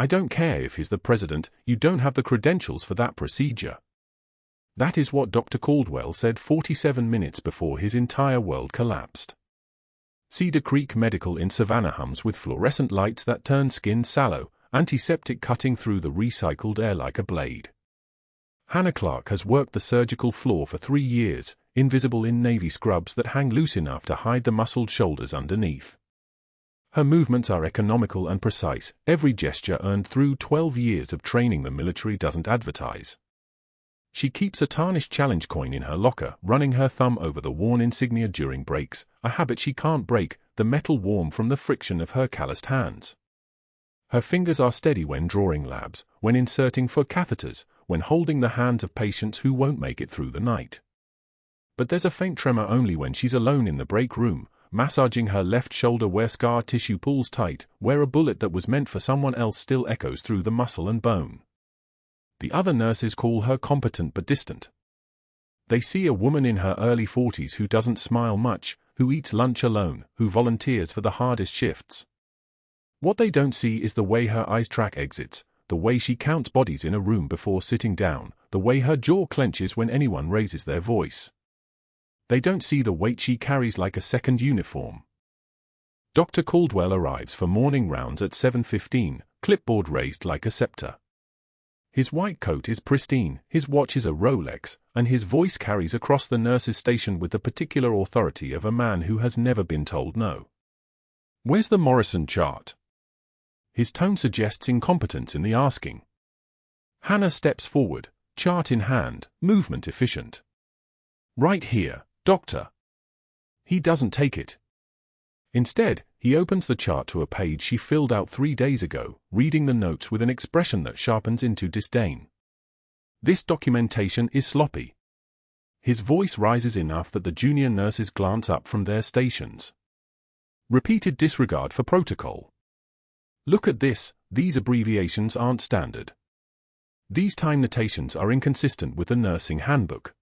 I don't care if he's the president, you don't have the credentials for that procedure. That is what Dr. Caldwell said 47 minutes before his entire world collapsed. Cedar Creek Medical in Savannah hums with fluorescent lights that turn skin sallow, antiseptic cutting through the recycled air like a blade. Hannah Clarke has worked the surgical floor for 3 years, invisible in navy scrubs that hang loose enough to hide the muscled shoulders underneath. Her movements are economical and precise, every gesture earned through 12 years of training the military doesn't advertise. She keeps a tarnished challenge coin in her locker, running her thumb over the worn insignia during breaks, a habit she can't break, the metal warm from the friction of her calloused hands. Her fingers are steady when drawing labs, when inserting for catheters, when holding the hands of patients who won't make it through the night. But there's a faint tremor only when she's alone in the break room, massaging her left shoulder where scar tissue pulls tight, where a bullet that was meant for someone else still echoes through the muscle and bone. The other nurses call her competent but distant. They see a woman in her early 40s who doesn't smile much, who eats lunch alone, who volunteers for the hardest shifts. What they don't see is the way her eyes track exits, the way she counts bodies in a room before sitting down, the way her jaw clenches when anyone raises their voice. They don't see the weight she carries like a second uniform. Dr. Caldwell arrives for morning rounds at 7:15, clipboard raised like a scepter. His white coat is pristine, his watch is a Rolex, and his voice carries across the nurse's station with the particular authority of a man who has never been told no. "Where's the Morrison chart?" His tone suggests incompetence in the asking. Hannah steps forward, chart in hand, movement efficient. "Right here, doctor." He doesn't take it. Instead, he opens the chart to a page she filled out 3 days ago, reading the notes with an expression that sharpens into disdain. This documentation is sloppy. His voice rises enough that the junior nurses glance up from their stations. Repeated disregard for protocol. Look at this, these abbreviations aren't standard. These time notations are inconsistent with the nursing handbook.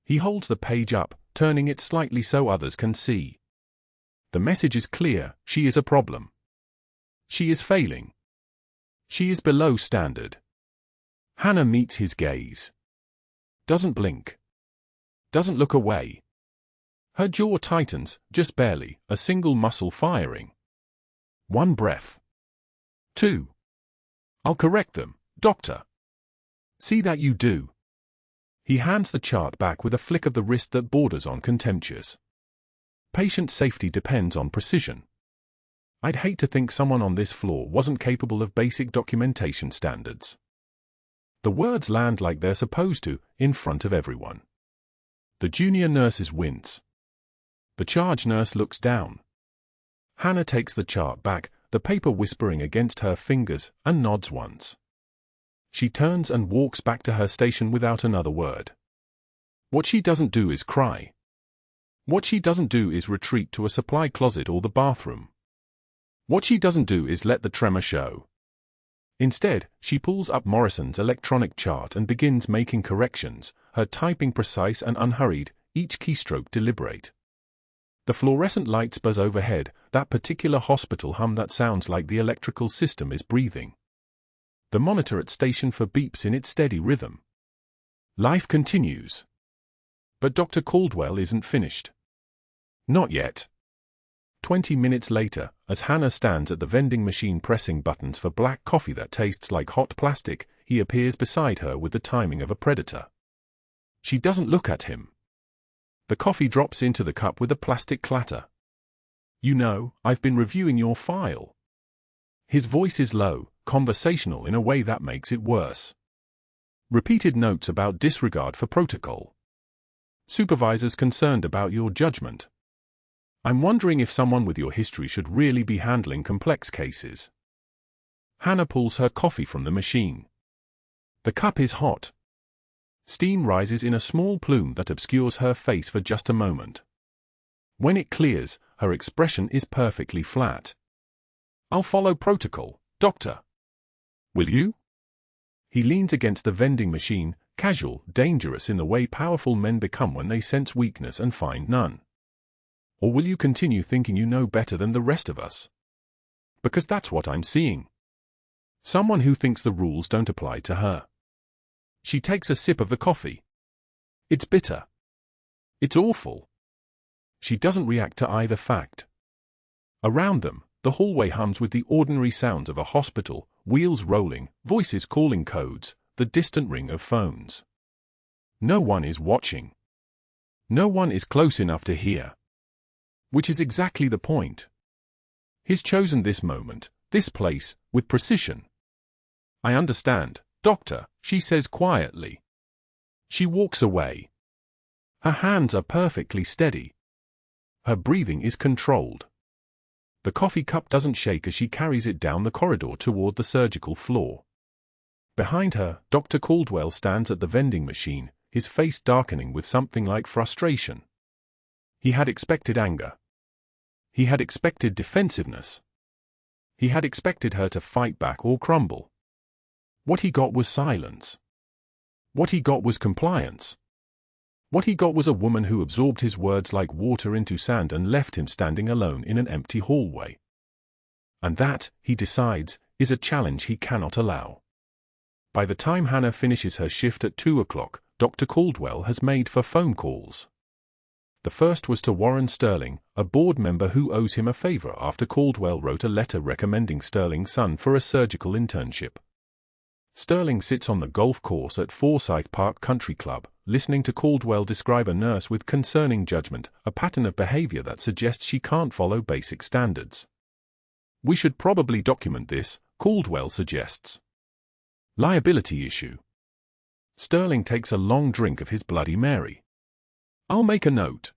He holds the page up, turning it slightly so others can see. The message is clear, she is a problem. She is failing. She is below standard. Hannah meets his gaze. Doesn't blink. Doesn't look away. Her jaw tightens, just barely, a single muscle firing. 1 breath. 2. "I'll correct them, doctor." "See that you do." He hands the chart back with a flick of the wrist that borders on contemptuous. Patient safety depends on precision. I'd hate to think someone on this floor wasn't capable of basic documentation standards. The words land like they're supposed to, in front of everyone. The junior nurses wince. The charge nurse looks down. Hannah takes the chart back, the paper whispering against her fingers, and nods once. She turns and walks back to her station without another word. What she doesn't do is cry. What she doesn't do is retreat to a supply closet or the bathroom. What she doesn't do is let the tremor show. Instead, she pulls up Morrison's electronic chart and begins making corrections, her typing precise and unhurried, each keystroke deliberate. The fluorescent lights buzz overhead, that particular hospital hum that sounds like the electrical system is breathing. The monitor at station 4 beeps in its steady rhythm. Life continues. But Dr. Caldwell isn't finished. Not yet. 20 minutes later, as Hannah stands at the vending machine pressing buttons for black coffee that tastes like hot plastic, he appears beside her with the timing of a predator. She doesn't look at him. The coffee drops into the cup with a plastic clatter. "You know, I've been reviewing your file." His voice is low, conversational in a way that makes it worse. Repeated notes about disregard for protocol. Supervisors concerned about your judgment. I'm wondering if someone with your history should really be handling complex cases. Hannah pulls her coffee from the machine. The cup is hot. Steam rises in a small plume that obscures her face for just a moment. When it clears, her expression is perfectly flat. "I'll follow protocol, doctor." "Will you?" He leans against the vending machine, casual, dangerous in the way powerful men become when they sense weakness and find none. "Or will you continue thinking you know better than the rest of us? Because that's what I'm seeing." Someone who thinks the rules don't apply to her. She takes a sip of the coffee. It's bitter. It's awful. She doesn't react to either fact. Around them, the hallway hums with the ordinary sounds of a hospital, wheels rolling, voices calling codes, the distant ring of phones. No one is watching. No one is close enough to hear. Which is exactly the point. He's chosen this moment, this place, with precision. I understand, doctor, she says quietly. She walks away. Her hands are perfectly steady. Her breathing is controlled. The coffee cup doesn't shake as she carries it down the corridor toward the surgical floor. Behind her, Dr. Caldwell stands at the vending machine, his face darkening with something like frustration. He had expected anger. He had expected defensiveness. He had expected her to fight back or crumble. What he got was silence. What he got was compliance. What he got was a woman who absorbed his words like water into sand and left him standing alone in an empty hallway. And that, he decides, is a challenge he cannot allow. By the time Hannah finishes her shift at 2 o'clock, Dr. Caldwell has made 4 phone calls. The first was to Warren Sterling, a board member who owes him a favor after Caldwell wrote a letter recommending Sterling's son for a surgical internship. Sterling sits on the golf course at Forsyth Park Country Club, listening to Caldwell describe a nurse with concerning judgment, a pattern of behavior that suggests she can't follow basic standards. We should probably document this, Caldwell suggests. Liability issue. Sterling takes a long drink of his Bloody Mary. I'll make a note.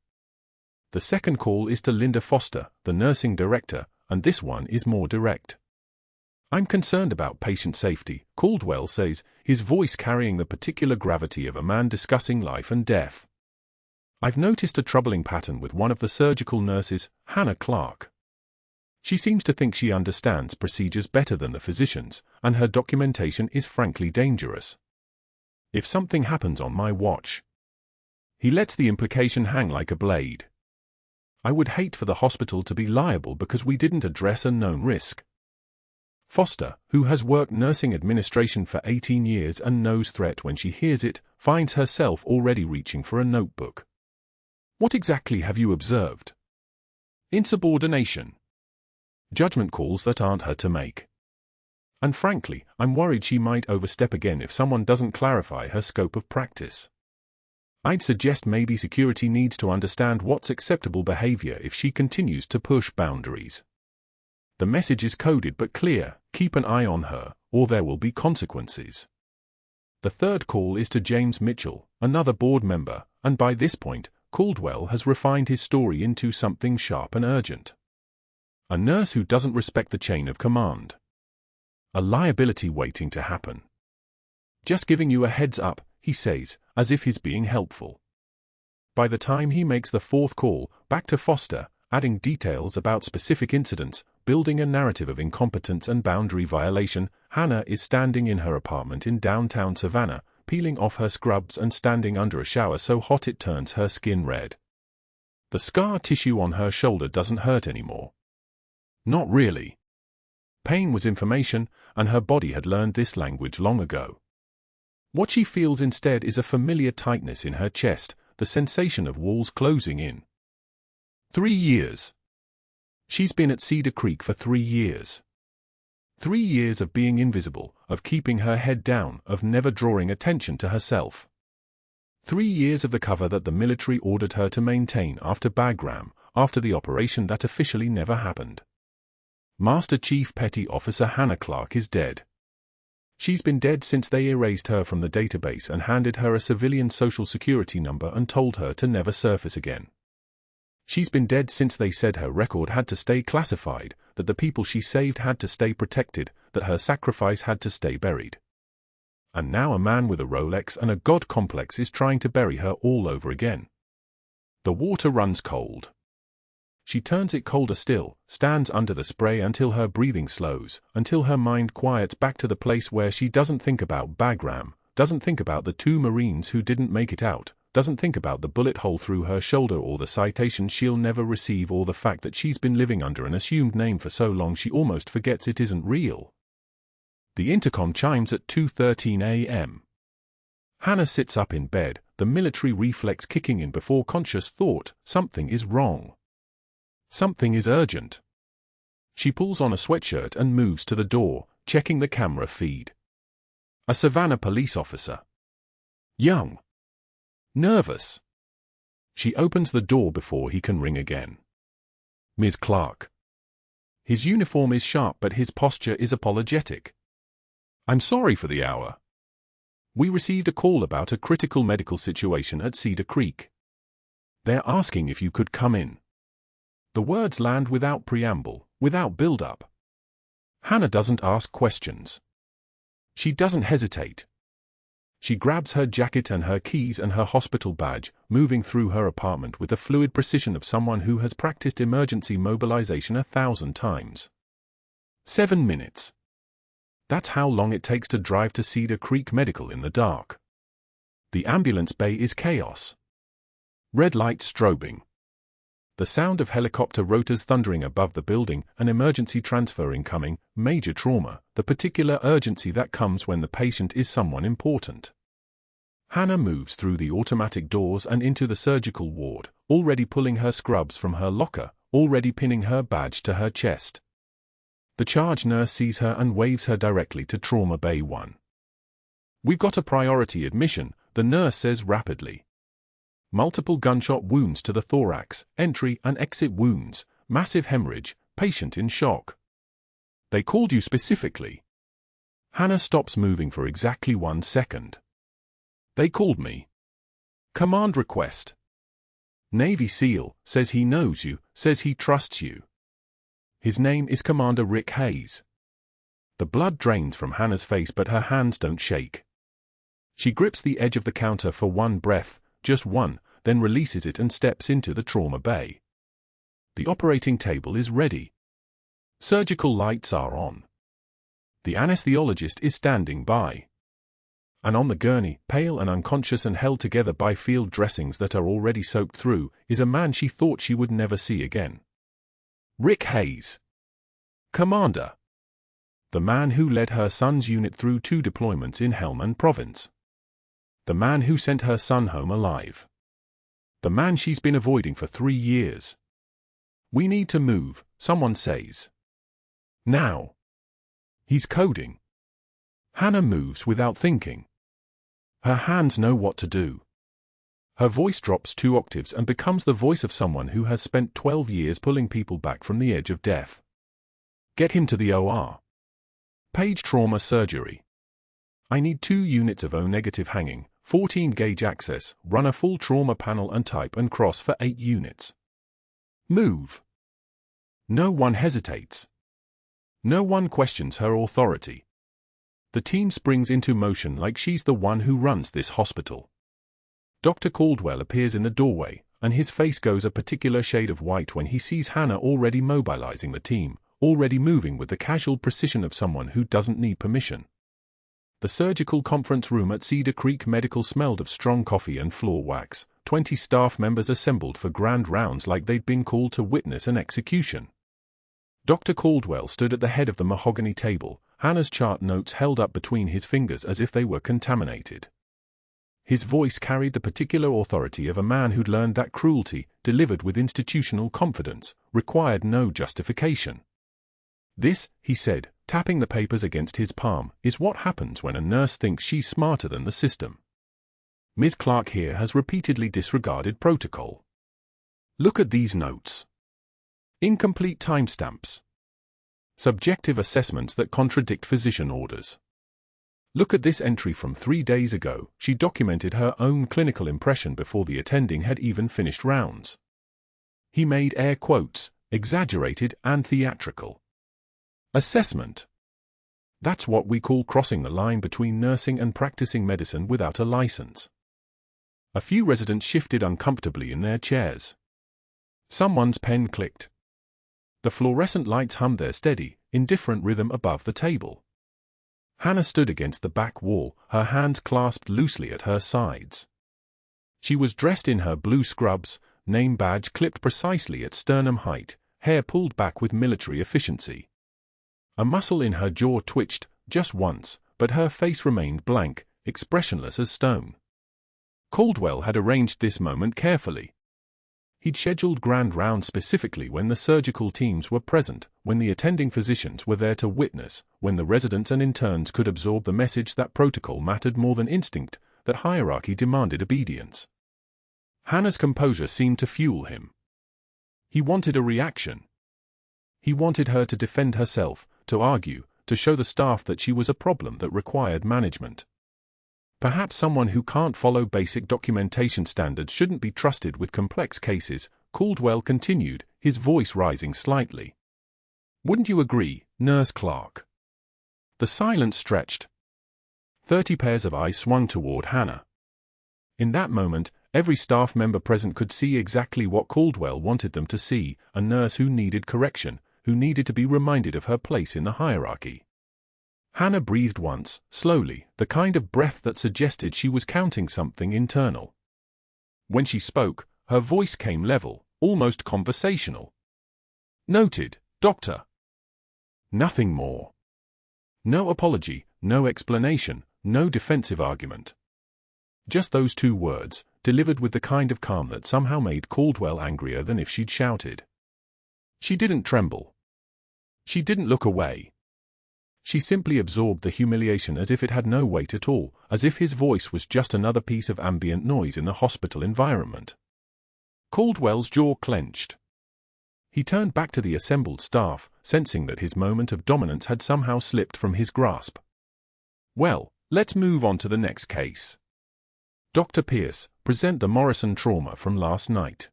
The second call is to Linda Foster, the nursing director, and this one is more direct. I'm concerned about patient safety, Caldwell says, his voice carrying the particular gravity of a man discussing life and death. I've noticed a troubling pattern with one of the surgical nurses, Hannah Clarke. She seems to think she understands procedures better than the physicians, and her documentation is frankly dangerous. If something happens on my watch. He lets the implication hang like a blade. I would hate for the hospital to be liable because we didn't address a known risk. Foster, who has worked nursing administration for 18 years and knows threat when she hears it, finds herself already reaching for a notebook. What exactly have you observed? Insubordination. Judgment calls that aren't her to make. And frankly, I'm worried she might overstep again if someone doesn't clarify her scope of practice. I'd suggest maybe security needs to understand what's acceptable behavior if she continues to push boundaries. The message is coded but clear, keep an eye on her, or there will be consequences. The third call is to James Mitchell, another board member, and by this point, Caldwell has refined his story into something sharp and urgent. A nurse who doesn't respect the chain of command. A liability waiting to happen. Just giving you a heads up, he says, as if he's being helpful. By the time he makes the fourth call, back to Foster, adding details about specific incidents, building a narrative of incompetence and boundary violation, Hannah is standing in her apartment in downtown Savannah, peeling off her scrubs and standing under a shower so hot it turns her skin red. The scar tissue on her shoulder doesn't hurt anymore. Not really. Pain was information, and her body had learned this language long ago. What she feels instead is a familiar tightness in her chest, the sensation of walls closing in. 3 years. She's been at Cedar Creek for 3 years. 3 years of being invisible, of keeping her head down, of never drawing attention to herself. 3 years of the cover that the military ordered her to maintain after Bagram, after the operation that officially never happened. Master Chief Petty Officer Hannah Clarke is dead. She's been dead since they erased her from the database and handed her a civilian social security number and told her to never surface again. She's been dead since they said her record had to stay classified, that the people she saved had to stay protected, that her sacrifice had to stay buried. And now a man with a Rolex and a God complex is trying to bury her all over again. The water runs cold. She turns it colder still, stands under the spray until her breathing slows, until her mind quiets back to the place where she doesn't think about Bagram, doesn't think about the 2 Marines who didn't make it out, doesn't think about the bullet hole through her shoulder or the citation she'll never receive or the fact that she's been living under an assumed name for so long she almost forgets it isn't real. The intercom chimes at 2:13 a.m. Hannah sits up in bed, the military reflex kicking in before conscious thought. Something is wrong. Something is urgent. She pulls on a sweatshirt and moves to the door, checking the camera feed. A Savannah police officer. Young. Nervous. She opens the door before he can ring again. Ms. Clarke. His uniform is sharp but his posture is apologetic. I'm sorry for the hour. We received a call about a critical medical situation at Cedar Creek. They're asking if you could come in. The words land without preamble, without build-up. Hannah doesn't ask questions. She doesn't hesitate. She grabs her jacket and her keys and her hospital badge, moving through her apartment with the fluid precision of someone who has practiced emergency mobilization 1,000 times. 7 minutes. That's how long it takes to drive to Cedar Creek Medical in the dark. The ambulance bay is chaos. Red lights strobing. The sound of helicopter rotors thundering above the building, an emergency transfer incoming, major trauma, the particular urgency that comes when the patient is someone important. Hannah moves through the automatic doors and into the surgical ward, already pulling her scrubs from her locker, already pinning her badge to her chest. The charge nurse sees her and waves her directly to Trauma Bay 1. We've got a priority admission, the nurse says rapidly. Multiple gunshot wounds to the thorax, entry and exit wounds, massive hemorrhage, patient in shock. They called you specifically. Hannah stops moving for exactly 1 second. They called me. Command request. Navy SEAL, says he knows you, says he trusts you. His name is Commander Rick Hayes. The blood drains from Hannah's face but her hands don't shake. She grips the edge of the counter for one breath, just one, then releases it and steps into the trauma bay. The operating table is ready. Surgical lights are on. The anesthesiologist is standing by. And on the gurney, pale and unconscious and held together by field dressings that are already soaked through, is a man she thought she would never see again. Rick Hayes. Commander. The man who led her son's unit through 2 deployments in Helmand Province. The man who sent her son home alive. The man she's been avoiding for 3 years. We need to move, someone says. Now. He's coding. Hannah moves without thinking. Her hands know what to do. Her voice drops 2 octaves and becomes the voice of someone who has spent 12 years pulling people back from the edge of death. Get him to the OR. Page trauma surgery. I need 2 units of O-negative hanging, 14-gauge access, run a full trauma panel and type and cross for 8 units. Move. No one hesitates. No one questions her authority. The team springs into motion like she's the one who runs this hospital. Dr. Caldwell appears in the doorway, and his face goes a particular shade of white when he sees Hannah already mobilizing the team, already moving with the casual precision of someone who doesn't need permission. The surgical conference room at Cedar Creek Medical smelled of strong coffee and floor wax, 20 staff members assembled for grand rounds like they'd been called to witness an execution. Dr. Caldwell stood at the head of the mahogany table, Hannah's chart notes held up between his fingers as if they were contaminated. His voice carried the particular authority of a man who'd learned that cruelty, delivered with institutional confidence, required no justification. This, he said, tapping the papers against his palm, is what happens when a nurse thinks she's smarter than the system. Ms. Clarke here has repeatedly disregarded protocol. Look at these notes. Incomplete timestamps. Subjective assessments that contradict physician orders. Look at this entry from 3 days ago. She documented her own clinical impression before the attending had even finished rounds. He made air quotes, exaggerated and theatrical. Assessment. That's what we call crossing the line between nursing and practicing medicine without a license. A few residents shifted uncomfortably in their chairs. Someone's pen clicked. The fluorescent lights hummed their steady, indifferent rhythm above the table. Hannah stood against the back wall, her hands clasped loosely at her sides. She was dressed in her blue scrubs, name badge clipped precisely at sternum height, hair pulled back with military efficiency. A muscle in her jaw twitched, just once, but her face remained blank, expressionless as stone. Caldwell had arranged this moment carefully. He'd scheduled grand rounds specifically when the surgical teams were present, when the attending physicians were there to witness, when the residents and interns could absorb the message that protocol mattered more than instinct, that hierarchy demanded obedience. Hannah's composure seemed to fuel him. He wanted a reaction. He wanted her to defend herself, to argue, to show the staff that she was a problem that required management. Perhaps someone who can't follow basic documentation standards shouldn't be trusted with complex cases, Caldwell continued, his voice rising slightly. Wouldn't you agree, Nurse Clarke? The silence stretched. 30 pairs of eyes swung toward Hannah. In that moment, every staff member present could see exactly what Caldwell wanted them to see, a nurse who needed correction, who needed to be reminded of her place in the hierarchy. Hannah breathed once, slowly, the kind of breath that suggested she was counting something internal. When she spoke, her voice came level, almost conversational. Noted, Doctor. Nothing more. No apology, no explanation, no defensive argument. Just those two words, delivered with the kind of calm that somehow made Caldwell angrier than if she'd shouted. She didn't tremble. She didn't look away. She simply absorbed the humiliation as if it had no weight at all, as if his voice was just another piece of ambient noise in the hospital environment. Caldwell's jaw clenched. He turned back to the assembled staff, sensing that his moment of dominance had somehow slipped from his grasp. Well, let's move on to the next case. Dr. Pierce, present the Morrison trauma from last night.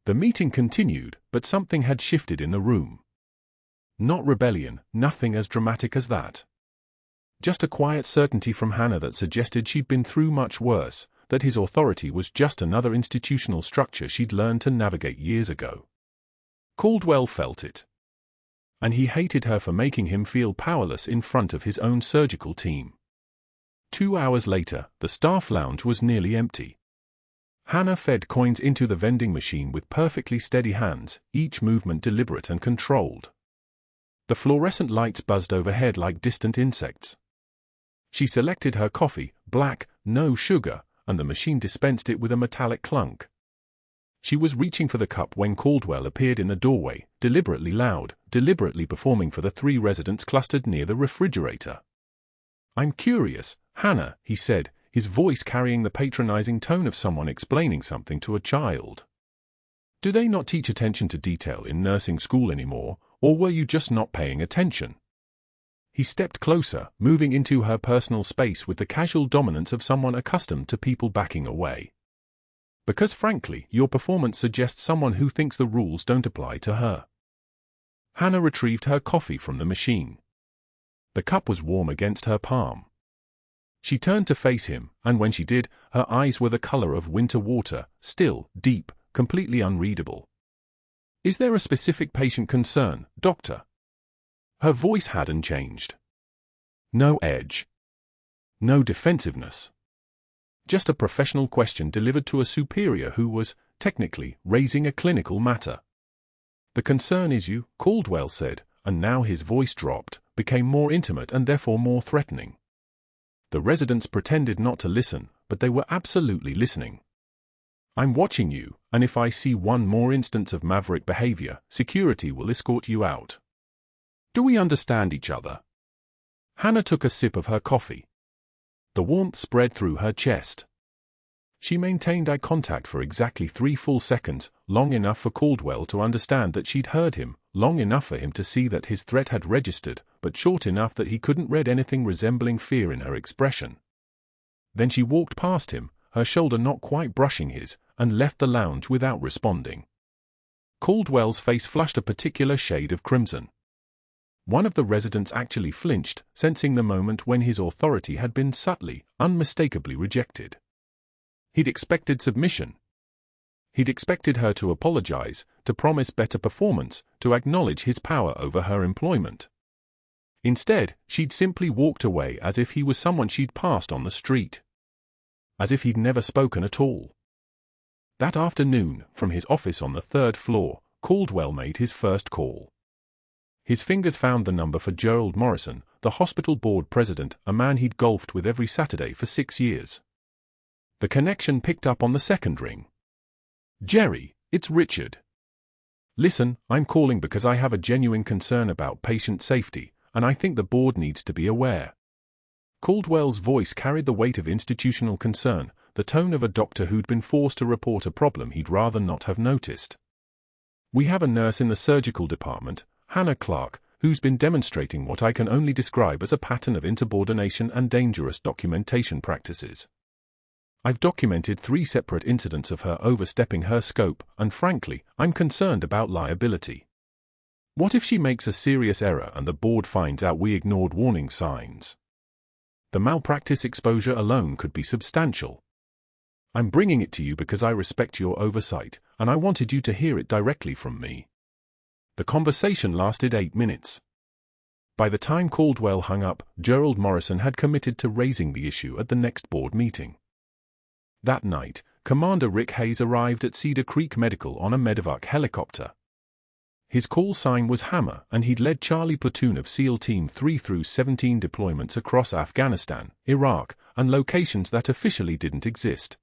The meeting continued, but something had shifted in the room. Not rebellion, nothing as dramatic as that. Just a quiet certainty from Hannah that suggested she'd been through much worse, that his authority was just another institutional structure she'd learned to navigate years ago. Caldwell felt it. And he hated her for making him feel powerless in front of his own surgical team. 2 hours later, the staff lounge was nearly empty. Hannah fed coins into the vending machine with perfectly steady hands, each movement deliberate and controlled. The fluorescent lights buzzed overhead like distant insects. She selected her coffee, black, no sugar, and the machine dispensed it with a metallic clunk. She was reaching for the cup when Caldwell appeared in the doorway, deliberately loud, deliberately performing for the 3 residents clustered near the refrigerator. "I'm curious, Hannah," he said, his voice carrying the patronizing tone of someone explaining something to a child. "Do they not teach attention to detail in nursing school anymore, or were you just not paying attention?" He stepped closer, moving into her personal space with the casual dominance of someone accustomed to people backing away. "Because frankly, your performance suggests someone who thinks the rules don't apply to her." Hannah retrieved her coffee from the machine. The cup was warm against her palm. She turned to face him, and when she did, her eyes were the color of winter water, still, deep, completely unreadable. "Is there a specific patient concern, Doctor?" Her voice hadn't changed. No edge. No defensiveness. Just a professional question delivered to a superior who was, technically, raising a clinical matter. "The concern is you," Caldwell said, and now his voice dropped, became more intimate and therefore more threatening. The residents pretended not to listen, but they were absolutely listening. "I'm watching you, and if I see one more instance of maverick behavior, security will escort you out. Do we understand each other?" Hannah took a sip of her coffee. The warmth spread through her chest. She maintained eye contact for exactly 3 full seconds, long enough for Caldwell to understand that she'd heard him, long enough for him to see that his threat had registered, but short enough that he couldn't read anything resembling fear in her expression. Then she walked past him, her shoulder not quite brushing his, and left the lounge without responding. Caldwell's face flushed a particular shade of crimson. One of the residents actually flinched, sensing the moment when his authority had been subtly, unmistakably rejected. He'd expected submission. He'd expected her to apologize, to promise better performance, to acknowledge his power over her employment. Instead, she'd simply walked away as if he was someone she'd passed on the street. As if he'd never spoken at all. That afternoon, from his office on the 3rd floor, Caldwell made his first call. His fingers found the number for Gerald Morrison, the hospital board president, a man he'd golfed with every Saturday for 6 years. The connection picked up on the second ring. "Jerry, it's Richard. Listen, I'm calling because I have a genuine concern about patient safety, and I think the board needs to be aware." Caldwell's voice carried the weight of institutional concern, the tone of a doctor who'd been forced to report a problem he'd rather not have noticed. "We have a nurse in the surgical department, Hannah Clarke, who's been demonstrating what I can only describe as a pattern of insubordination and dangerous documentation practices. I've documented 3 separate incidents of her overstepping her scope, and frankly, I'm concerned about liability. What if she makes a serious error and the board finds out we ignored warning signs? The malpractice exposure alone could be substantial. I'm bringing it to you because I respect your oversight, and I wanted you to hear it directly from me." The conversation lasted 8 minutes. By the time Caldwell hung up, Gerald Morrison had committed to raising the issue at the next board meeting. That night, Commander Rick Hayes arrived at Cedar Creek Medical on a medevac helicopter. His call sign was Hammer, and he'd led Charlie Platoon of SEAL Team 3 through 17 deployments across Afghanistan, Iraq, and locations that officially didn't exist.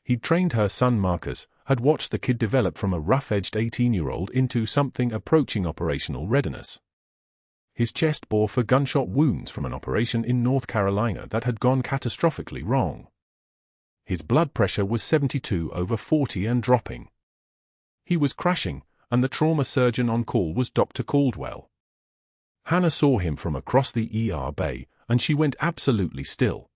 He'd trained her son Marcus, had watched the kid develop from a rough-edged 18-year-old into something approaching operational readiness. His chest bore for gunshot wounds from an operation in North Carolina that had gone catastrophically wrong. His blood pressure was 72/40 and dropping. He was crashing, and the trauma surgeon on call was Dr. Caldwell. Hannah saw him from across the ER bay, and she went absolutely still.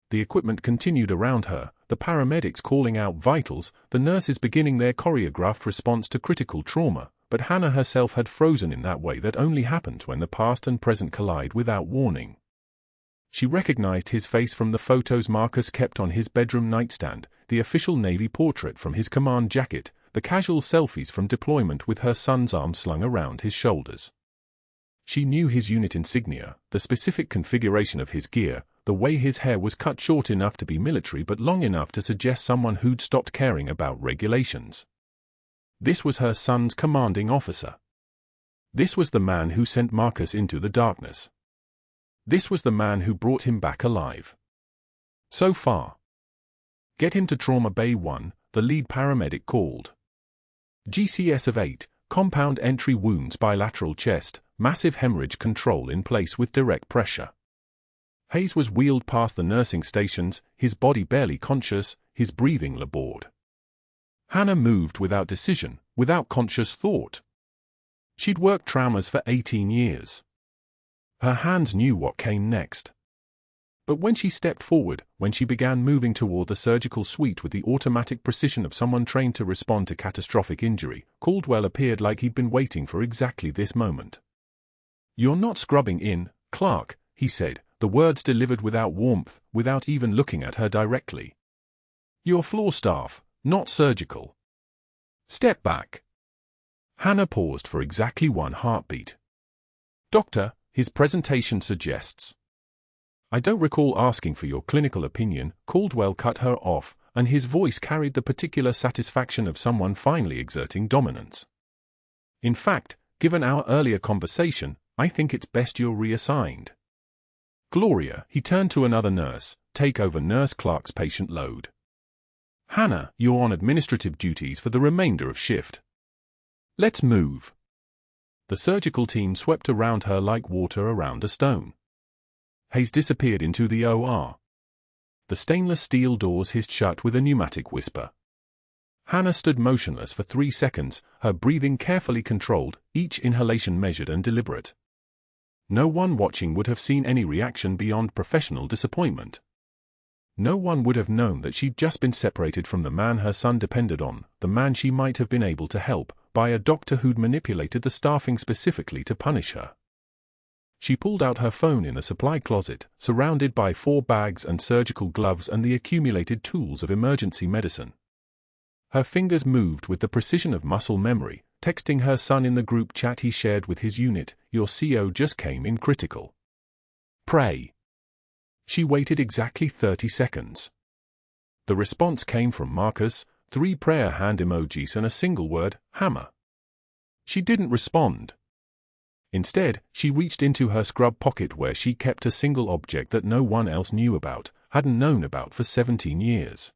The equipment continued around her, the paramedics calling out vitals, the nurses beginning their choreographed response to critical trauma, but Hannah herself had frozen in that way that only happens when the past and present collide without warning. She recognized his face from the photos Marcus kept on his bedroom nightstand, the official Navy portrait from his command jacket, the casual selfies from deployment with her son's arm slung around his shoulders. She knew his unit insignia, the specific configuration of his gear, the way his hair was cut short enough to be military but long enough to suggest someone who'd stopped caring about regulations. This was her son's commanding officer. This was the man who sent Marcus into the darkness. This was the man who brought him back alive. So far. "Get him to Trauma Bay 1, the lead paramedic called. GCS of 8, compound entry wounds, bilateral chest, massive hemorrhage, control in place with direct pressure." Hayes was wheeled past the nursing stations, his body barely conscious, his breathing labored. Hannah moved without decision, without conscious thought. She'd worked traumas for 18 years. Her hands knew what came next. But when she stepped forward, when she began moving toward the surgical suite with the automatic precision of someone trained to respond to catastrophic injury, Caldwell appeared like he'd been waiting for exactly this moment. "You're not scrubbing in, Clarke," he said, the words delivered without warmth, without even looking at her directly. "You're floor staff, not surgical. Step back." Hannah paused for exactly 1 heartbeat. "Doctor," his presentation suggests. "I don't recall asking for your clinical opinion," Caldwell cut her off, and his voice carried the particular satisfaction of someone finally exerting dominance. "In fact, given our earlier conversation, I think it's best you're reassigned. Gloria," he turned to another nurse, "take over Nurse Clarke's patient load. Hannah, you're on administrative duties for the remainder of shift. Let's move." The surgical team swept around her like water around a stone. Hayes disappeared into the OR. The stainless steel doors hissed shut with a pneumatic whisper. Hannah stood motionless for 3 seconds, her breathing carefully controlled, each inhalation measured and deliberate. No one watching would have seen any reaction beyond professional disappointment. No one would have known that she'd just been separated from the man her son depended on, the man she might have been able to help, by a doctor who'd manipulated the staffing specifically to punish her. She pulled out her phone in the supply closet, surrounded by 4 bags and surgical gloves and the accumulated tools of emergency medicine. Her fingers moved with the precision of muscle memory, texting her son in the group chat he shared with his unit, "Your CO just came in critical. Pray." She waited exactly 30 seconds. The response came from Marcus, 3 prayer hand emojis and a single word, "hammer." She didn't respond. Instead, she reached into her scrub pocket where she kept a single object that no one else knew about, hadn't known about for 17 years.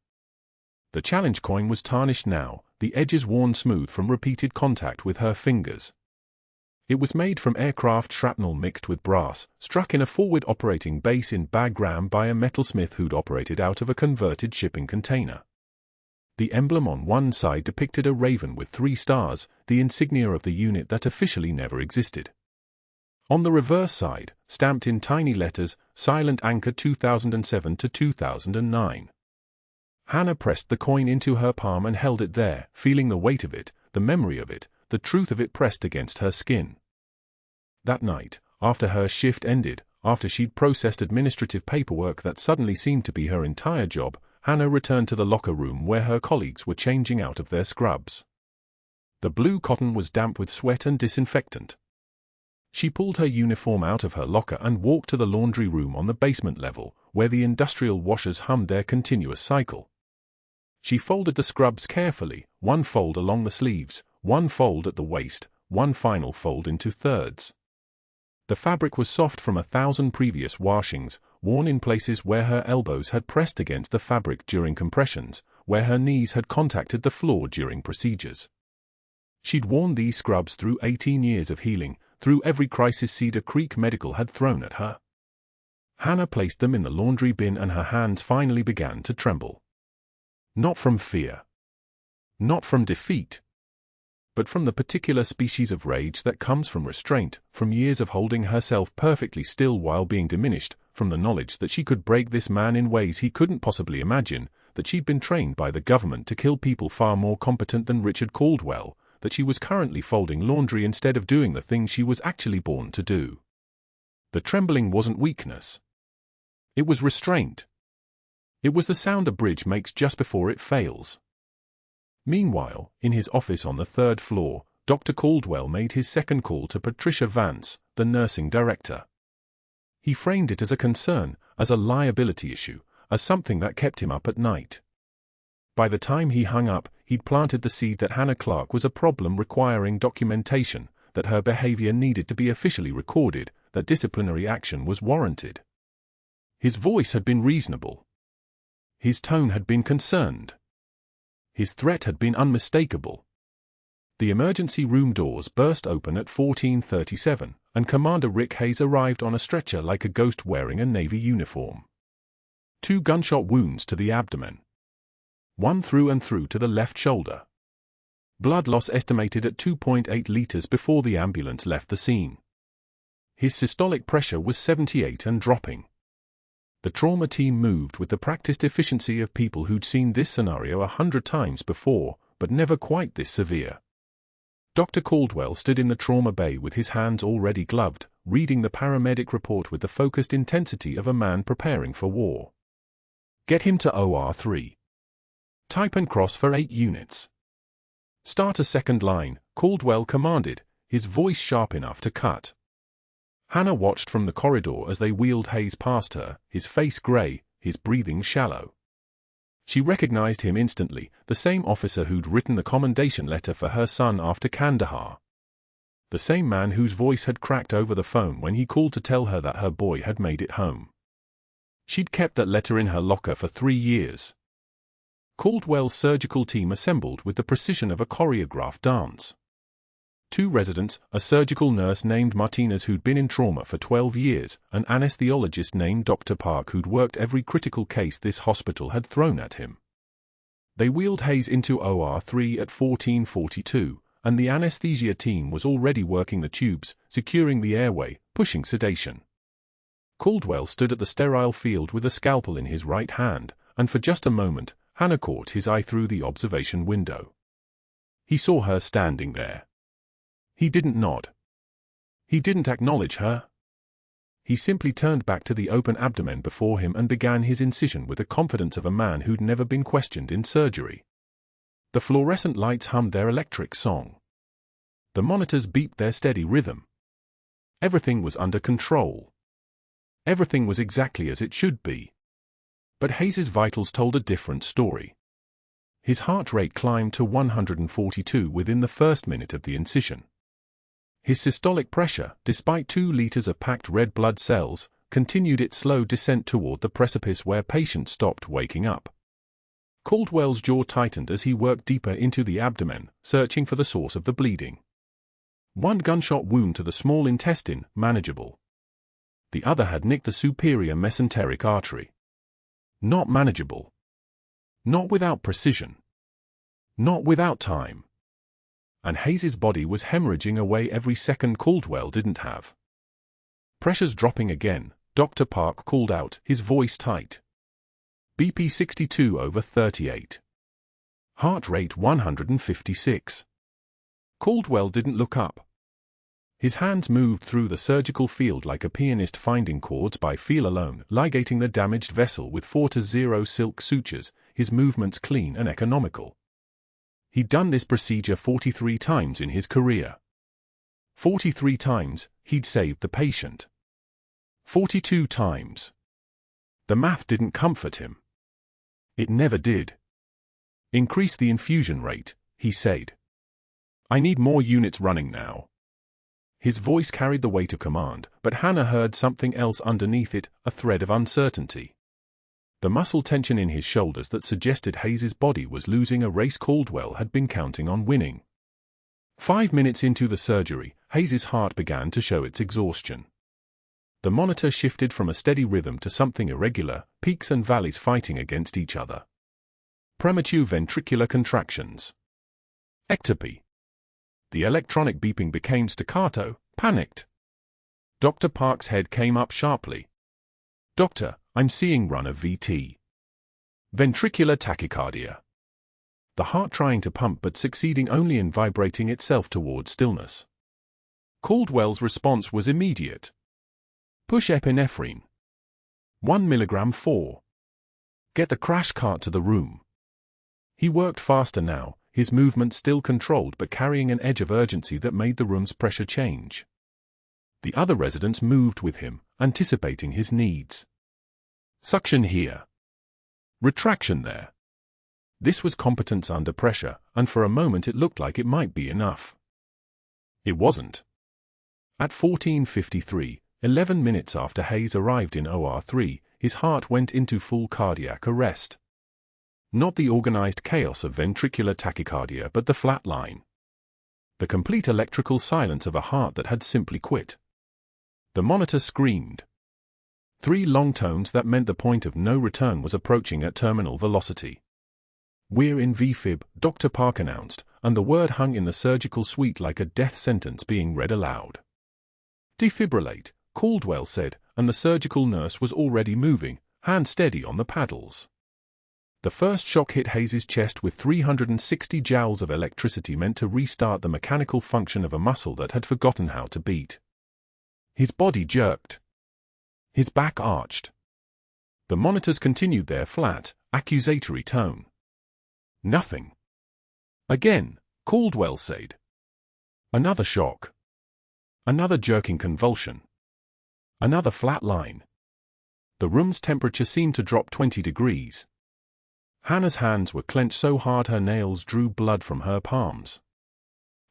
The challenge coin was tarnished now, the edges worn smooth from repeated contact with her fingers. It was made from aircraft shrapnel mixed with brass, struck in a forward operating base in Bagram by a metalsmith who'd operated out of a converted shipping container. The emblem on one side depicted a raven with 3 stars, the insignia of the unit that officially never existed. On the reverse side, stamped in tiny letters, Silent Anchor 2007 to 2009. Hannah pressed the coin into her palm and held it there, feeling the weight of it, the memory of it, the truth of it pressed against her skin. That night, after her shift ended, after she'd processed administrative paperwork that suddenly seemed to be her entire job, Hannah returned to the locker room where her colleagues were changing out of their scrubs. The blue cotton was damp with sweat and disinfectant. She pulled her uniform out of her locker and walked to the laundry room on the basement level, where the industrial washers hummed their continuous cycle. She folded the scrubs carefully, one fold along the sleeves, one fold at the waist, one final fold into thirds. The fabric was soft from 1,000 previous washings, worn in places where her elbows had pressed against the fabric during compressions, where her knees had contacted the floor during procedures. She'd worn these scrubs through 18 years of healing, through every crisis Cedar Creek Medical had thrown at her. Hannah placed them in the laundry bin and her hands finally began to tremble. Not from fear. Not from defeat. But from the particular species of rage that comes from restraint, from years of holding herself perfectly still while being diminished, from the knowledge that she could break this man in ways he couldn't possibly imagine, that she'd been trained by the government to kill people far more competent than Richard Caldwell, that she was currently folding laundry instead of doing the thing she was actually born to do. The trembling wasn't weakness. It was restraint. It was the sound a bridge makes just before it fails. Meanwhile, in his office on the 3rd floor, Dr. Caldwell made his second call to Patricia Vance, the nursing director. He framed it as a concern, as a liability issue, as something that kept him up at night. By the time he hung up, he'd planted the seed that Hannah Clarke was a problem requiring documentation, that her behavior needed to be officially recorded, that disciplinary action was warranted. His voice had been reasonable. His tone had been concerned. His threat had been unmistakable. The emergency room doors burst open at 14:37, and Commander Rick Hayes arrived on a stretcher like a ghost wearing a Navy uniform. 2 gunshot wounds to the abdomen. 1 through and through to the left shoulder. Blood loss estimated at 2.8 liters before the ambulance left the scene. His systolic pressure was 78 and dropping. The trauma team moved with the practiced efficiency of people who'd seen this scenario 100 times before, but never quite this severe. Dr. Caldwell stood in the trauma bay with his hands already gloved, reading the paramedic report with the focused intensity of a man preparing for war. Get him to OR 3. Type and cross for 8 units. Start a second line, Caldwell commanded, his voice sharp enough to cut. Hannah watched from the corridor as they wheeled Hayes past her, his face grey, his breathing shallow. She recognized him instantly, the same officer who'd written the commendation letter for her son after Kandahar. The same man whose voice had cracked over the phone when he called to tell her that her boy had made it home. She'd kept that letter in her locker for 3 years. Caldwell's surgical team assembled with the precision of a choreographed dance. 2 residents, a surgical nurse named Martinez who'd been in trauma for 12 years, an anesthesiologist named Dr. Park who'd worked every critical case this hospital had thrown at him. They wheeled Hayes into OR 3 at 14:42, and the anesthesia team was already working the tubes, securing the airway, pushing sedation. Caldwell stood at the sterile field with a scalpel in his right hand, and for just a moment, Hannah caught his eye through the observation window. He saw her standing there. He didn't nod. He didn't acknowledge her. He simply turned back to the open abdomen before him and began his incision with the confidence of a man who'd never been questioned in surgery. The fluorescent lights hummed their electric song. The monitors beeped their steady rhythm. Everything was under control. Everything was exactly as it should be. But Hayes's vitals told a different story. His heart rate climbed to 142 within the first minute of the incision. His systolic pressure, despite 2 liters of packed red blood cells, continued its slow descent toward the precipice where patient stopped waking up. Caldwell's jaw tightened as he worked deeper into the abdomen, searching for the source of the bleeding. 1 gunshot wound to the small intestine, manageable. The other had nicked the superior mesenteric artery. Not manageable. Not without precision. Not without time. And Hayes's body was hemorrhaging away every second Caldwell didn't have. Pressure's dropping again, Dr. Park called out, his voice tight. BP 62/38. Heart rate 156. Caldwell didn't look up. His hands moved through the surgical field like a pianist finding chords by feel alone, ligating the damaged vessel with 4-0 silk sutures, his movements clean and economical. He'd done this procedure 43 times in his career. 43 times, he'd saved the patient. 42 times. The math didn't comfort him. It never did. Increase the infusion rate, he said. I need more units running now. His voice carried the weight of command, but Hannah heard something else underneath it, a thread of uncertainty. The muscle tension in his shoulders that suggested Hayes's body was losing a race Caldwell had been counting on winning. 5 minutes into the surgery, Hayes's heart began to show its exhaustion. The monitor shifted from a steady rhythm to something irregular, peaks and valleys fighting against each other. Premature ventricular contractions. Ectopy. The electronic beeping became staccato, panicked. Dr. Park's head came up sharply. Doctor, I'm seeing run of VT. Ventricular tachycardia. The heart trying to pump but succeeding only in vibrating itself toward stillness. Caldwell's response was immediate. Push epinephrine. 1 milligram 4. Get the crash cart to the room. He worked faster now, his movement still controlled but carrying an edge of urgency that made the room's pressure change. The other residents moved with him, anticipating his needs. Suction here. Retraction there. This was competence under pressure, and for a moment it looked like it might be enough. It wasn't. At 14:53, 11 minutes after Hayes arrived in OR3, his heart went into full cardiac arrest. Not the organized chaos of ventricular tachycardia but the flat line. The complete electrical silence of a heart that had simply quit. The monitor screamed. 3 long tones that meant the point of no return was approaching at terminal velocity. We're in VFib, Dr. Park announced, and the word hung in the surgical suite like a death sentence being read aloud. Defibrillate, Caldwell said, and the surgical nurse was already moving, hand steady on the paddles. The first shock hit Hayes's chest with 360 joules of electricity meant to restart the mechanical function of a muscle that had forgotten how to beat. His body jerked. His back arched. The monitors continued their flat, accusatory tone. Nothing. Again, Caldwell said. Another shock. Another jerking convulsion. Another flat line. The room's temperature seemed to drop 20 degrees. Hannah's hands were clenched so hard her nails drew blood from her palms.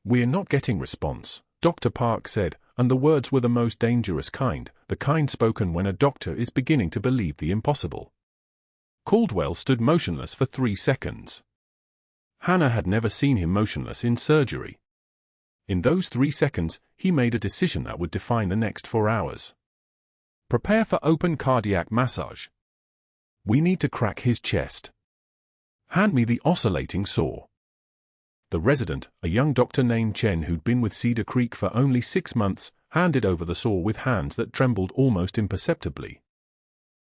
We're not getting response, Dr. Park said, and the words were the most dangerous kind, the kind spoken when a doctor is beginning to believe the impossible. Caldwell stood motionless for 3 seconds. Hannah had never seen him motionless in surgery. In those 3 seconds, he made a decision that would define the next 4 hours. Prepare for open cardiac massage. We need to crack his chest. Hand me the oscillating saw. The resident, a young doctor named Chen who'd been with Cedar Creek for only 6 months, handed over the saw with hands that trembled almost imperceptibly.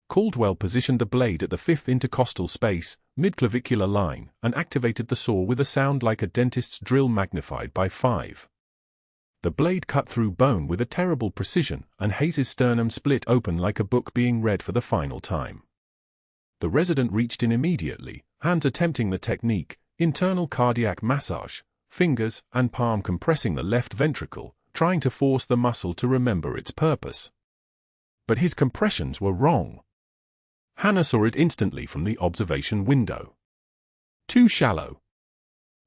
Caldwell positioned the blade at the 5th intercostal space, mid-clavicular line, and activated the saw with a sound like a dentist's drill magnified by 5. The blade cut through bone with a terrible precision, and Hayes's sternum split open like a book being read for the final time. The resident reached in immediately, hands attempting the technique, internal cardiac massage, fingers and palm compressing the left ventricle, trying to force the muscle to remember its purpose. But his compressions were wrong. Hannah saw it instantly from the observation window. Too shallow.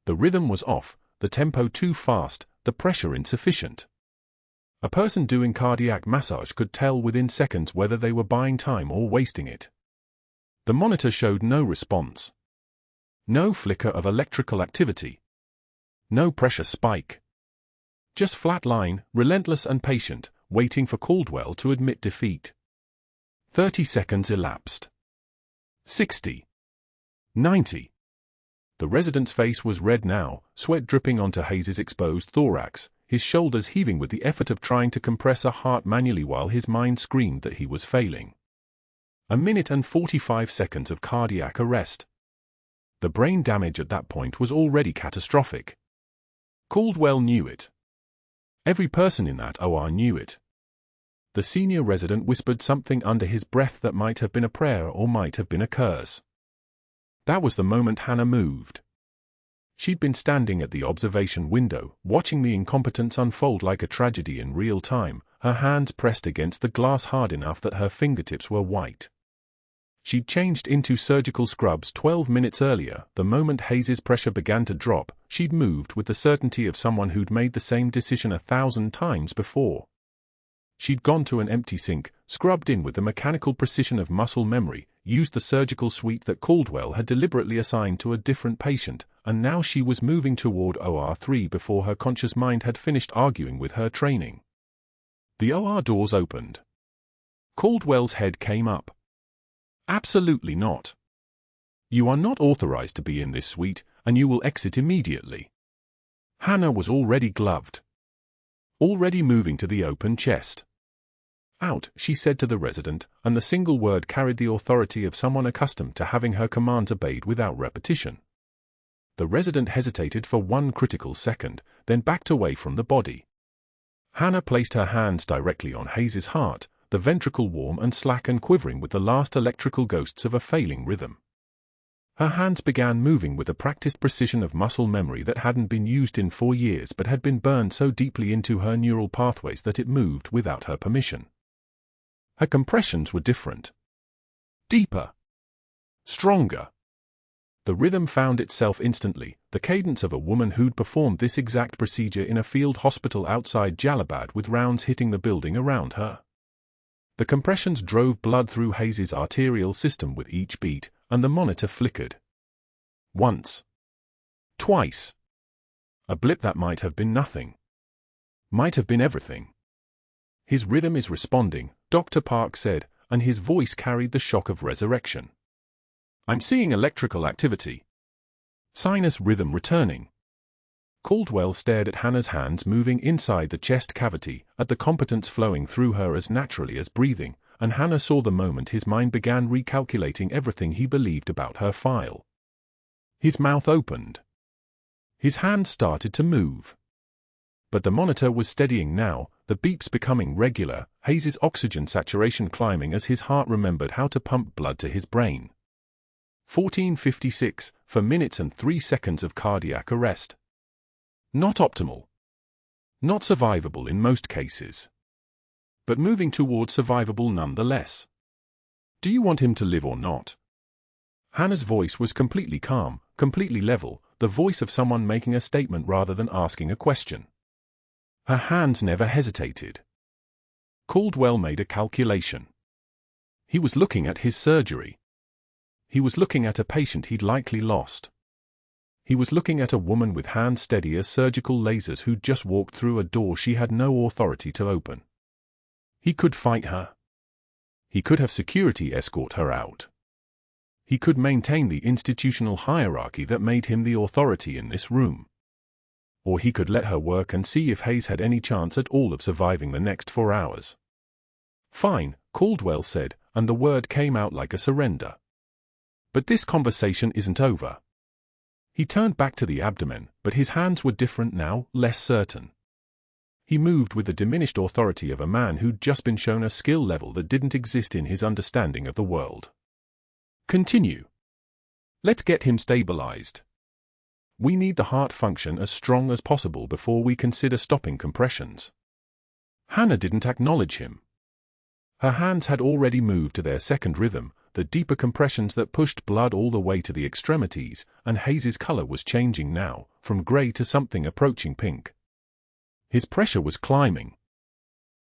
The rhythm was off, the tempo too fast, the pressure insufficient. A person doing cardiac massage could tell within seconds whether they were buying time or wasting it. The monitor showed no response. No flicker of electrical activity. No pressure spike. Just flat line, relentless and patient, waiting for Caldwell to admit defeat. 30 seconds elapsed. 60. 90. The resident's face was red now, sweat dripping onto Hayes's exposed thorax, his shoulders heaving with the effort of trying to compress a heart manually while his mind screamed that he was failing. A minute and 45 seconds of cardiac arrest. The brain damage at that point was already catastrophic. Caldwell knew it. Every person in that OR knew it. The senior resident whispered something under his breath that might have been a prayer or might have been a curse. That was the moment Hannah moved. She'd been standing at the observation window, watching the incompetence unfold like a tragedy in real time, her hands pressed against the glass hard enough that her fingertips were white. She'd changed into surgical scrubs 12 minutes earlier. The moment Hayes's pressure began to drop, she'd moved with the certainty of someone who'd made the same decision 1,000 times before. She'd gone to an empty sink, scrubbed in with the mechanical precision of muscle memory, used the surgical suite that Caldwell had deliberately assigned to a different patient, and now she was moving toward OR3 before her conscious mind had finished arguing with her training. The OR doors opened. Caldwell's head came up. Absolutely not. You are not authorized to be in this suite, and you will exit immediately. Hannah was already gloved. Already moving to the open chest. Out, she said to the resident, and the single word carried the authority of someone accustomed to having her commands obeyed without repetition. The resident hesitated for one critical second, then backed away from the body. Hannah placed her hands directly on Hayes's heart, the ventricle warm and slack and quivering with the last electrical ghosts of a failing rhythm. Her hands began moving with the practiced precision of muscle memory that hadn't been used in 4 years but had been burned so deeply into her neural pathways that it moved without her permission. Her compressions were different. Deeper. Stronger. The rhythm found itself instantly, the cadence of a woman who'd performed this exact procedure in a field hospital outside Jalabad with rounds hitting the building around her. The compressions drove blood through Hayes's arterial system with each beat, and the monitor flickered. Once. Twice. A blip that might have been nothing. Might have been everything. His rhythm is responding, Dr. Park said, and his voice carried the shock of resurrection. I'm seeing electrical activity. Sinus rhythm returning. Caldwell stared at Hannah's hands moving inside the chest cavity, at the competence flowing through her as naturally as breathing, and Hannah saw the moment his mind began recalculating everything he believed about her file. His mouth opened. His hands started to move. But the monitor was steadying now, the beeps becoming regular, Hayes's oxygen saturation climbing as his heart remembered how to pump blood to his brain. 14:56, for minutes and 3 seconds of cardiac arrest. Not optimal. Not survivable in most cases. But moving toward survivable nonetheless. Do you want him to live or not? Hannah's voice was completely calm, completely level, the voice of someone making a statement rather than asking a question. Her hands never hesitated. Caldwell made a calculation. He was looking at his surgery. He was looking at a patient he'd likely lost. He was looking at a woman with hands steady as surgical lasers who'd just walked through a door she had no authority to open. He could fight her. He could have security escort her out. He could maintain the institutional hierarchy that made him the authority in this room. Or he could let her work and see if Hayes had any chance at all of surviving the next 4 hours. Fine, Caldwell said, and the word came out like a surrender. But this conversation isn't over. He turned back to the abdomen, but his hands were different now, less certain. He moved with the diminished authority of a man who'd just been shown a skill level that didn't exist in his understanding of the world. Continue. Let's get him stabilized. We need the heart function as strong as possible before we consider stopping compressions. Hannah didn't acknowledge him. Her hands had already moved to their second rhythm, the deeper compressions that pushed blood all the way to the extremities, and Hayes's color was changing now, from gray to something approaching pink. His pressure was climbing.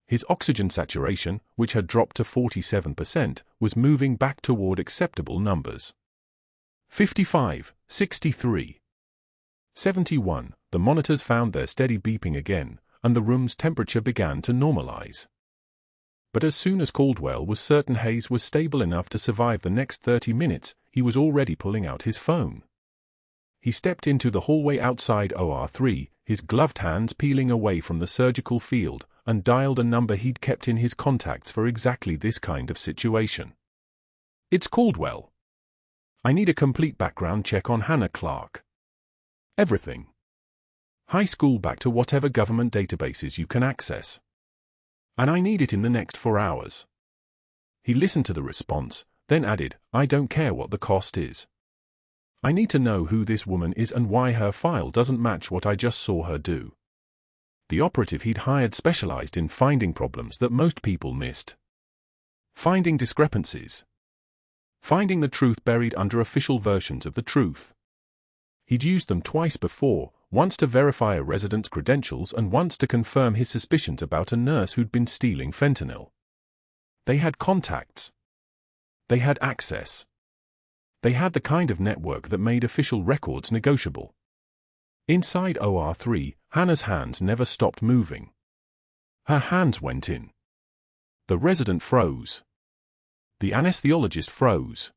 His oxygen saturation, which had dropped to 47%, was moving back toward acceptable numbers. 55, 63, 71. The monitors found their steady beeping again, and the room's temperature began to normalize. But as soon as Caldwell was certain Hayes was stable enough to survive the next 30 minutes, he was already pulling out his phone. He stepped into the hallway outside OR3, his gloved hands peeling away from the surgical field, and dialed a number he'd kept in his contacts for exactly this kind of situation. "It's Caldwell. I need a complete background check on Hannah Clarke. Everything. High school back to whatever government databases you can access. And I need it in the next 4 hours." He listened to the response, then added, "I don't care what the cost is. I need to know who this woman is and why her file doesn't match what I just saw her do." The operative he'd hired specialized in finding problems that most people missed. Finding discrepancies. Finding the truth buried under official versions of the truth. He'd used them twice before, once to verify a resident's credentials and once to confirm his suspicions about a nurse who'd been stealing fentanyl. They had contacts. They had access. They had the kind of network that made official records negotiable. Inside OR3, Hannah's hands never stopped moving. Her hands went in. The resident froze. The anesthesiologist froze.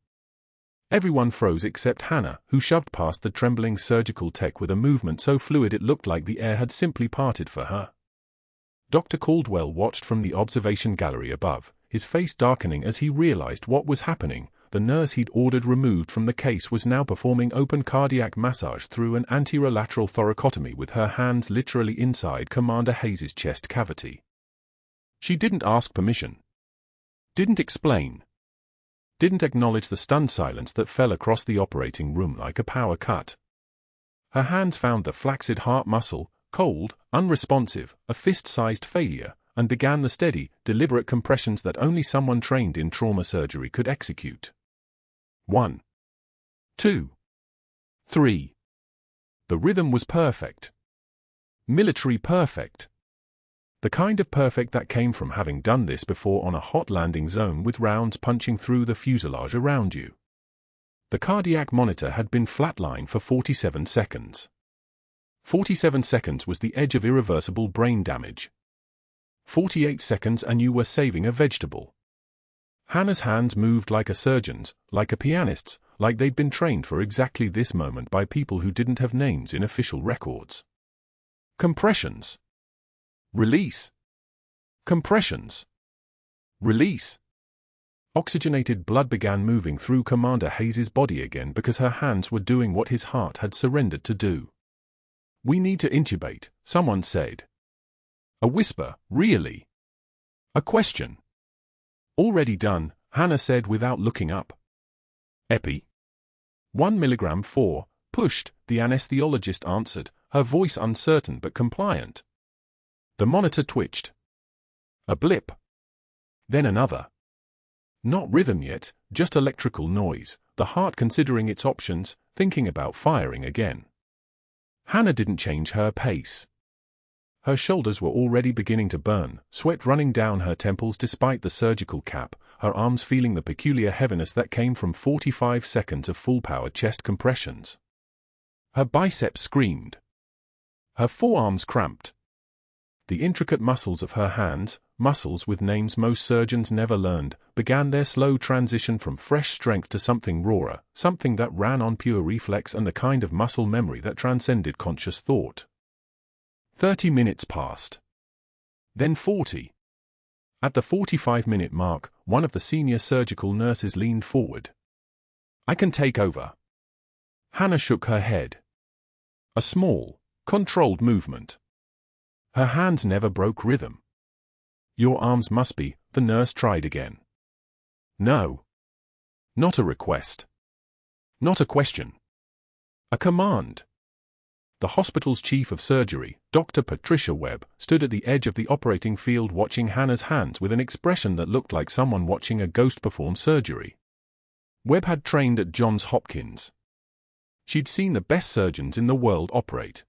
Everyone froze except Hannah, who shoved past the trembling surgical tech with a movement so fluid it looked like the air had simply parted for her. Dr. Caldwell watched from the observation gallery above, his face darkening as he realized what was happening. The nurse he'd ordered removed from the case was now performing open cardiac massage through an anterolateral thoracotomy with her hands literally inside Commander Hayes' chest cavity. She didn't ask permission. Didn't explain. Didn't acknowledge the stunned silence that fell across the operating room like a power cut. Her hands found the flaccid heart muscle, cold, unresponsive, a fist-sized failure, and began the steady, deliberate compressions that only someone trained in trauma surgery could execute. 1, 2, 3. The rhythm was perfect. Military perfect. The kind of perfect that came from having done this before on a hot landing zone with rounds punching through the fuselage around you. The cardiac monitor had been flatline for 47 seconds. 47 seconds was the edge of irreversible brain damage. 48 seconds and you were saving a vegetable. Hannah's hands moved like a surgeon's, like a pianist's, like they'd been trained for exactly this moment by people who didn't have names in official records. Compressions. Release. Compressions. Release. Oxygenated blood began moving through Commander Hayes' body again because her hands were doing what his heart had surrendered to do. "We need to intubate," someone said. A whisper, really? A question. "Already done," Hannah said without looking up. "Epi?" 1 milligram 4, pushed, the anesthesiologist answered, her voice uncertain but compliant. The monitor twitched. A blip. Then another. Not rhythm yet, just electrical noise, the heart considering its options, thinking about firing again. Hannah didn't change her pace. Her shoulders were already beginning to burn, sweat running down her temples despite the surgical cap, her arms feeling the peculiar heaviness that came from 45 seconds of full-power chest compressions. Her biceps screamed. Her forearms cramped. The intricate muscles of her hands, muscles with names most surgeons never learned, began their slow transition from fresh strength to something rawer, something that ran on pure reflex and the kind of muscle memory that transcended conscious thought. 30 minutes passed. Then 40. At the 45-minute mark, one of the senior surgical nurses leaned forward. "I can take over." Hannah shook her head. A small, controlled movement. Her hands never broke rhythm. "Your arms must be," the nurse tried again. "No. Not a request. Not a question. A command." The hospital's chief of surgery, Dr. Patricia Webb, stood at the edge of the operating field watching Hannah's hands with an expression that looked like someone watching a ghost perform surgery. Webb had trained at Johns Hopkins. She'd seen the best surgeons in the world operate.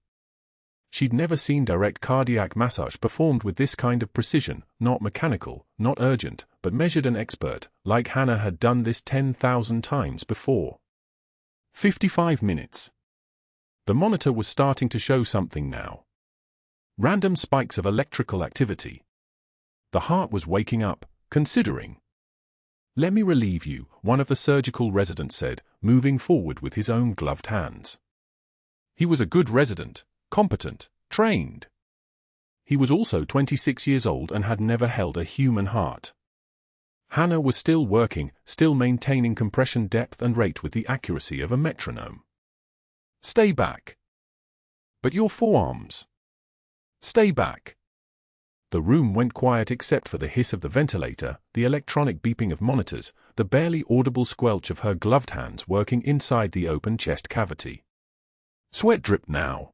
She'd never seen direct cardiac massage performed with this kind of precision, not mechanical, not urgent, but measured and expert, like Hannah had done this 10,000 times before. 55 minutes. The monitor was starting to show something now. Random spikes of electrical activity. The heart was waking up, considering. "Let me relieve you," one of the surgical residents said, moving forward with his own gloved hands. He was a good resident, competent, trained. He was also 26 years old and had never held a human heart. Hannah was still working, still maintaining compression depth and rate with the accuracy of a metronome. "Stay back." "But your forearms." "Stay back." The room went quiet except for the hiss of the ventilator, the electronic beeping of monitors, the barely audible squelch of her gloved hands working inside the open chest cavity. Sweat dripped now.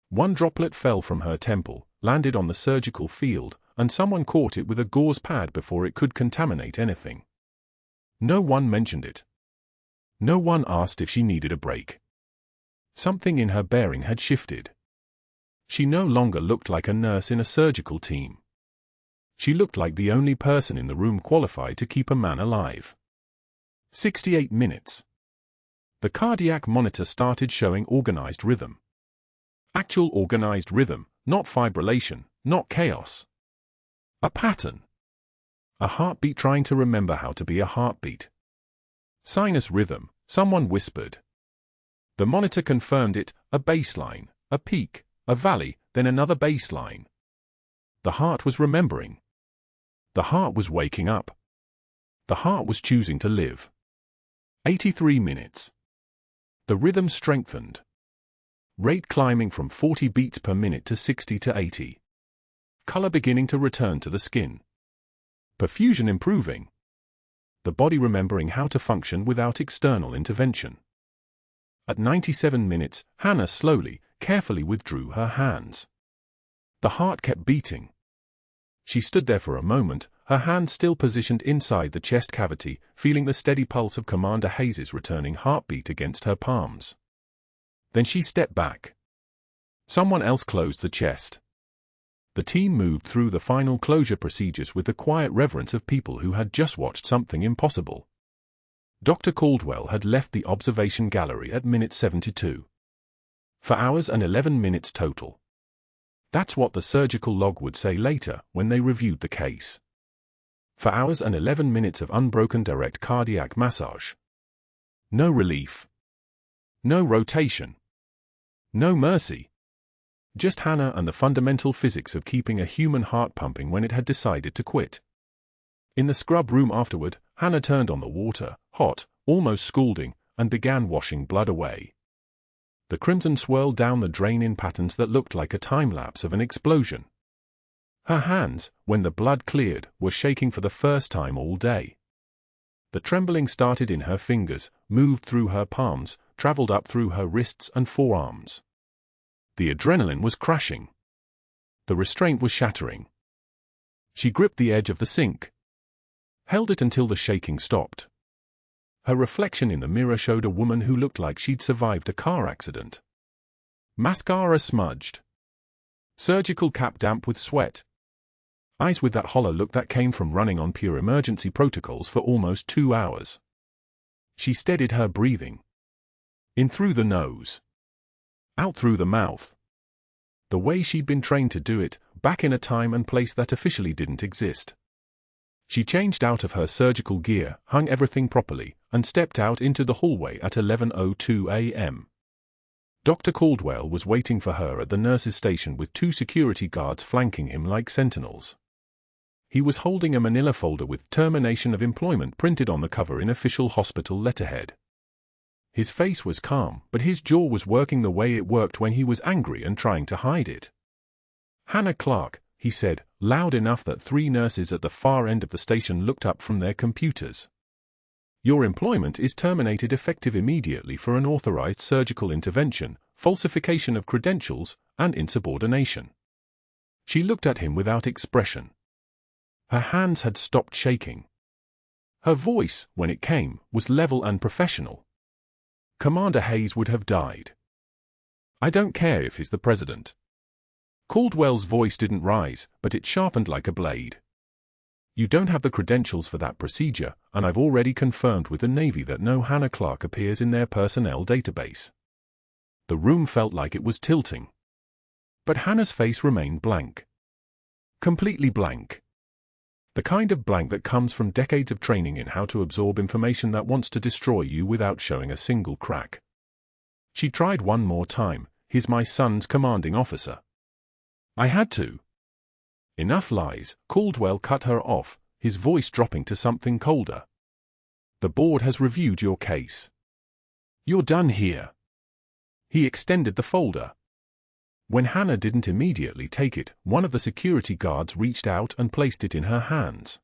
One droplet fell from her temple, landed on the surgical field, and someone caught it with a gauze pad before it could contaminate anything. No one mentioned it. No one asked if she needed a break. Something in her bearing had shifted. She no longer looked like a nurse in a surgical team. She looked like the only person in the room qualified to keep a man alive. 68 minutes. The cardiac monitor started showing organized rhythm. Actual organized rhythm, not fibrillation, not chaos. A pattern. A heartbeat trying to remember how to be a heartbeat. Sinus rhythm, someone whispered. The monitor confirmed it, a baseline, a peak, a valley, then another baseline. The heart was remembering. The heart was waking up. The heart was choosing to live. 83 minutes. The rhythm strengthened. Rate climbing from 40 beats per minute to 60 to 80. Color beginning to return to the skin. Perfusion improving. The body remembering how to function without external intervention. At 97 minutes, Hannah slowly, carefully withdrew her hands. The heart kept beating. She stood there for a moment, her hands still positioned inside the chest cavity, feeling the steady pulse of Commander Hayes's returning heartbeat against her palms. Then she stepped back. Someone else closed the chest. The team moved through the final closure procedures with the quiet reverence of people who had just watched something impossible. Dr. Caldwell had left the observation gallery at minute 72. For hours and 11 minutes total. That's what the surgical log would say later when they reviewed the case. For hours and 11 minutes of unbroken direct cardiac massage. No relief. No rotation. No mercy. Just Hannah and the fundamental physics of keeping a human heart pumping when it had decided to quit. In the scrub room afterward, Hannah turned on the water, hot, almost scalding, and began washing blood away. The crimson swirled down the drain in patterns that looked like a time-lapse of an explosion. Her hands, when the blood cleared, were shaking for the first time all day. The trembling started in her fingers, moved through her palms, traveled up through her wrists and forearms. The adrenaline was crashing. The restraint was shattering. She gripped the edge of the sink. Held it until the shaking stopped. Her reflection in the mirror showed a woman who looked like she'd survived a car accident. Mascara smudged. Surgical cap damp with sweat. Eyes with that hollow look that came from running on pure emergency protocols for almost 2 hours. She steadied her breathing. In through the nose. Out through the mouth. The way she'd been trained to do it, back in a time and place that officially didn't exist. She changed out of her surgical gear, hung everything properly, and stepped out into the hallway at 11:02 a.m. Dr. Caldwell was waiting for her at the nurse's station with 2 security guards flanking him like sentinels. He was holding a manila folder with termination of employment printed on the cover in official hospital letterhead. His face was calm, but his jaw was working the way it worked when he was angry and trying to hide it. "Hannah Clarke," he said, loud enough that 3 nurses at the far end of the station looked up from their computers. "Your employment is terminated effective immediately for unauthorized surgical intervention, falsification of credentials, and insubordination." She looked at him without expression. Her hands had stopped shaking. Her voice, when it came, was level and professional. Commander Hayes would have died. "I don't care if he's the president. Caldwell's voice didn't rise, but it sharpened like a blade. You don't have the credentials for that procedure, and I've already confirmed with the Navy that no Hannah Clarke appears in their personnel database. The room felt like it was tilting. But Hannah's face remained blank. Completely blank. The kind of blank that comes from decades of training in how to absorb information that wants to destroy you without showing a single crack. She tried one more time. He's my son's commanding officer. I had to. Enough lies. Caldwell cut her off, his voice dropping to something colder. The board has reviewed your case. You're done here. He extended the folder. When Hannah didn't immediately take it, one of the security guards reached out and placed it in her hands.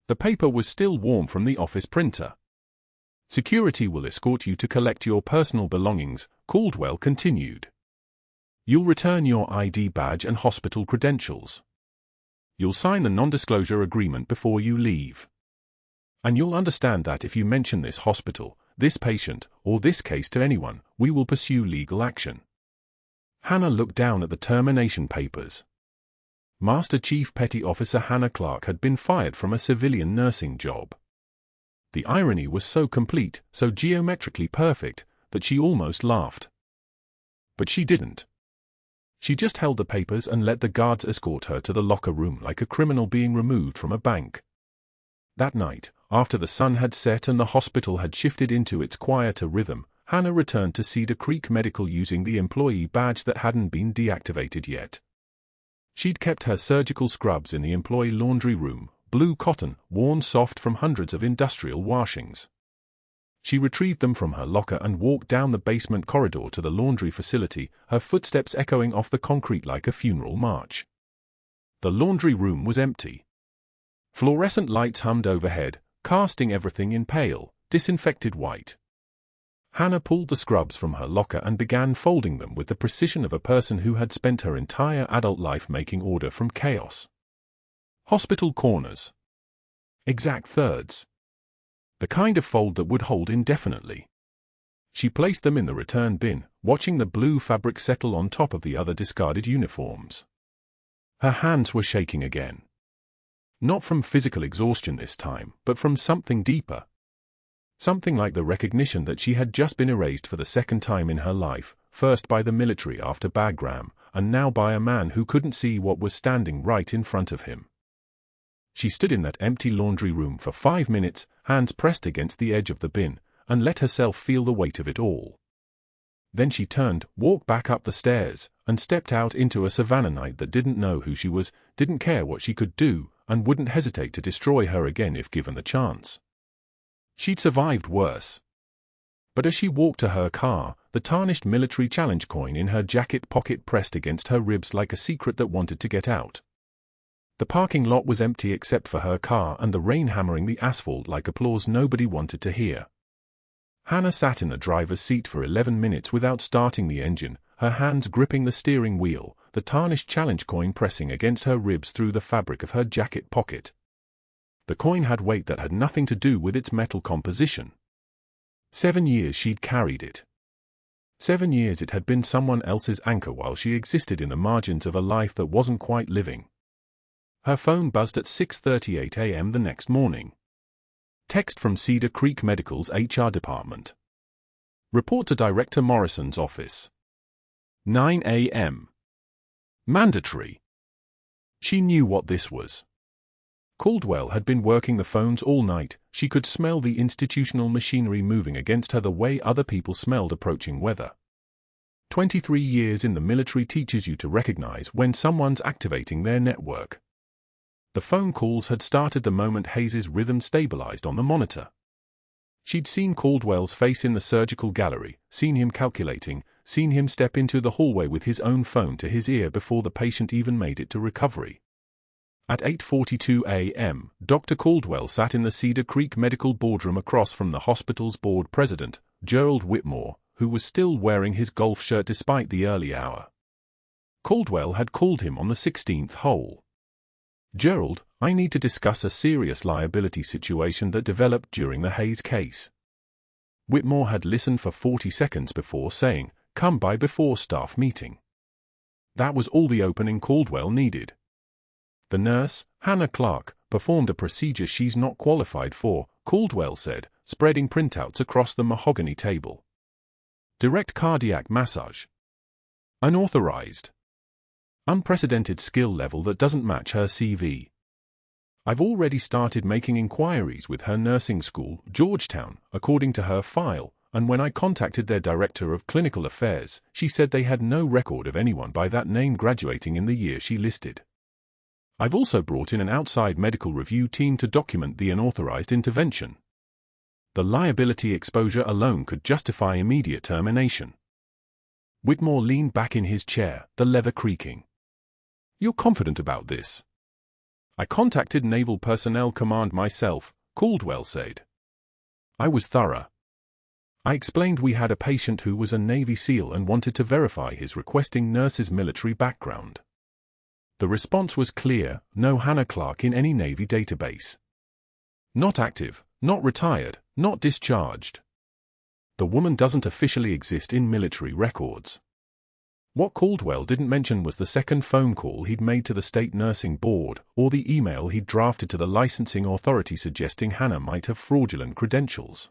The paper was still warm from the office printer. Security will escort you to collect your personal belongings, Caldwell continued. You'll return your ID badge and hospital credentials. You'll sign the non-disclosure agreement before you leave. And you'll understand that if you mention this hospital, this patient, or this case to anyone, we will pursue legal action. Hannah looked down at the termination papers. Master Chief Petty Officer Hannah Clarke had been fired from a civilian nursing job. The irony was so complete, so geometrically perfect, that she almost laughed. But she didn't. She just held the papers and let the guards escort her to the locker room like a criminal being removed from a bank. That night, after the sun had set and the hospital had shifted into its quieter rhythm, Hannah returned to Cedar Creek Medical using the employee badge that hadn't been deactivated yet. She'd kept her surgical scrubs in the employee laundry room, blue cotton, worn soft from hundreds of industrial washings. She retrieved them from her locker and walked down the basement corridor to the laundry facility, her footsteps echoing off the concrete like a funeral march. The laundry room was empty. Fluorescent lights hummed overhead, casting everything in pale, disinfected white. Hannah pulled the scrubs from her locker and began folding them with the precision of a person who had spent her entire adult life making order from chaos. Hospital corners. Exact thirds. The kind of fold that would hold indefinitely. She placed them in the return bin, watching the blue fabric settle on top of the other discarded uniforms. Her hands were shaking again. Not from physical exhaustion this time, but from something deeper. Something like the recognition that she had just been erased for the second time in her life, first by the military after Bagram, and now by a man who couldn't see what was standing right in front of him. She stood in that empty laundry room for 5 minutes, hands pressed against the edge of the bin, and let herself feel the weight of it all. Then she turned, walked back up the stairs, and stepped out into a Savannah night that didn't know who she was, didn't care what she could do, and wouldn't hesitate to destroy her again if given the chance. She'd survived worse. But as she walked to her car, the tarnished military challenge coin in her jacket pocket pressed against her ribs like a secret that wanted to get out. The parking lot was empty except for her car and the rain hammering the asphalt like applause nobody wanted to hear. Hannah sat in the driver's seat for 11 minutes without starting the engine, her hands gripping the steering wheel, the tarnished challenge coin pressing against her ribs through the fabric of her jacket pocket. The coin had weight that had nothing to do with its metal composition. 7 years she'd carried it. 7 years it had been someone else's anchor while she existed in the margins of a life that wasn't quite living. Her phone buzzed at 6:38 a.m. the next morning. Text from Cedar Creek Medical's HR department. Report to Director Morrison's office. 9 a.m. Mandatory. She knew what this was. Caldwell had been working the phones all night. She could smell the institutional machinery moving against her the way other people smelled approaching weather. 23 years in the military teaches you to recognize when someone's activating their network. The phone calls had started the moment Hayes's rhythm stabilized on the monitor. She'd seen Caldwell's face in the surgical gallery, seen him calculating, seen him step into the hallway with his own phone to his ear before the patient even made it to recovery. At 8:42 a.m., Dr. Caldwell sat in the Cedar Creek Medical boardroom across from the hospital's board president, Gerald Whitmore, who was still wearing his golf shirt despite the early hour. Caldwell had called him on the 16th hole. "Gerald, I need to discuss a serious liability situation that developed during the Hayes case." Whitmore had listened for 40 seconds before saying, "Come by before staff meeting." That was all the opening Caldwell needed. The nurse, Hannah Clarke, performed a procedure she's not qualified for, Caldwell said, spreading printouts across the mahogany table. Direct cardiac massage. Unauthorized. Unprecedented skill level that doesn't match her CV. I've already started making inquiries with her nursing school, Georgetown, according to her file, and when I contacted their director of clinical affairs, she said they had no record of anyone by that name graduating in the year she listed. I've also brought in an outside medical review team to document the unauthorized intervention. The liability exposure alone could justify immediate termination. Whitmore leaned back in his chair, the leather creaking. You're confident about this? I contacted Naval Personnel Command myself, Caldwell said. I was thorough. I explained we had a patient who was a Navy SEAL and wanted to verify his requesting nurse's military background. The response was clear: no Hannah Clarke in any Navy database. Not active, not retired, not discharged. The woman doesn't officially exist in military records. What Caldwell didn't mention was the second phone call he'd made to the state nursing board, or the email he'd drafted to the licensing authority suggesting Hannah might have fraudulent credentials.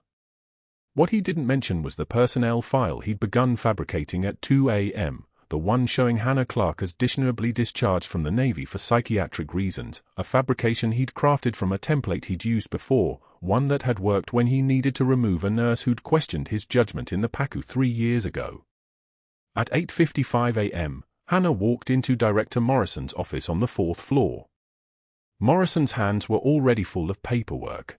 What he didn't mention was the personnel file he'd begun fabricating at 2 a.m., the one showing Hannah Clarke as dishonorably discharged from the Navy for psychiatric reasons, a fabrication he'd crafted from a template he'd used before, one that had worked when he needed to remove a nurse who'd questioned his judgment in the PACU 3 years ago. At 8:55 a.m., Hannah walked into Director Morrison's office on the 4th floor. Morrison's hands were already full of paperwork.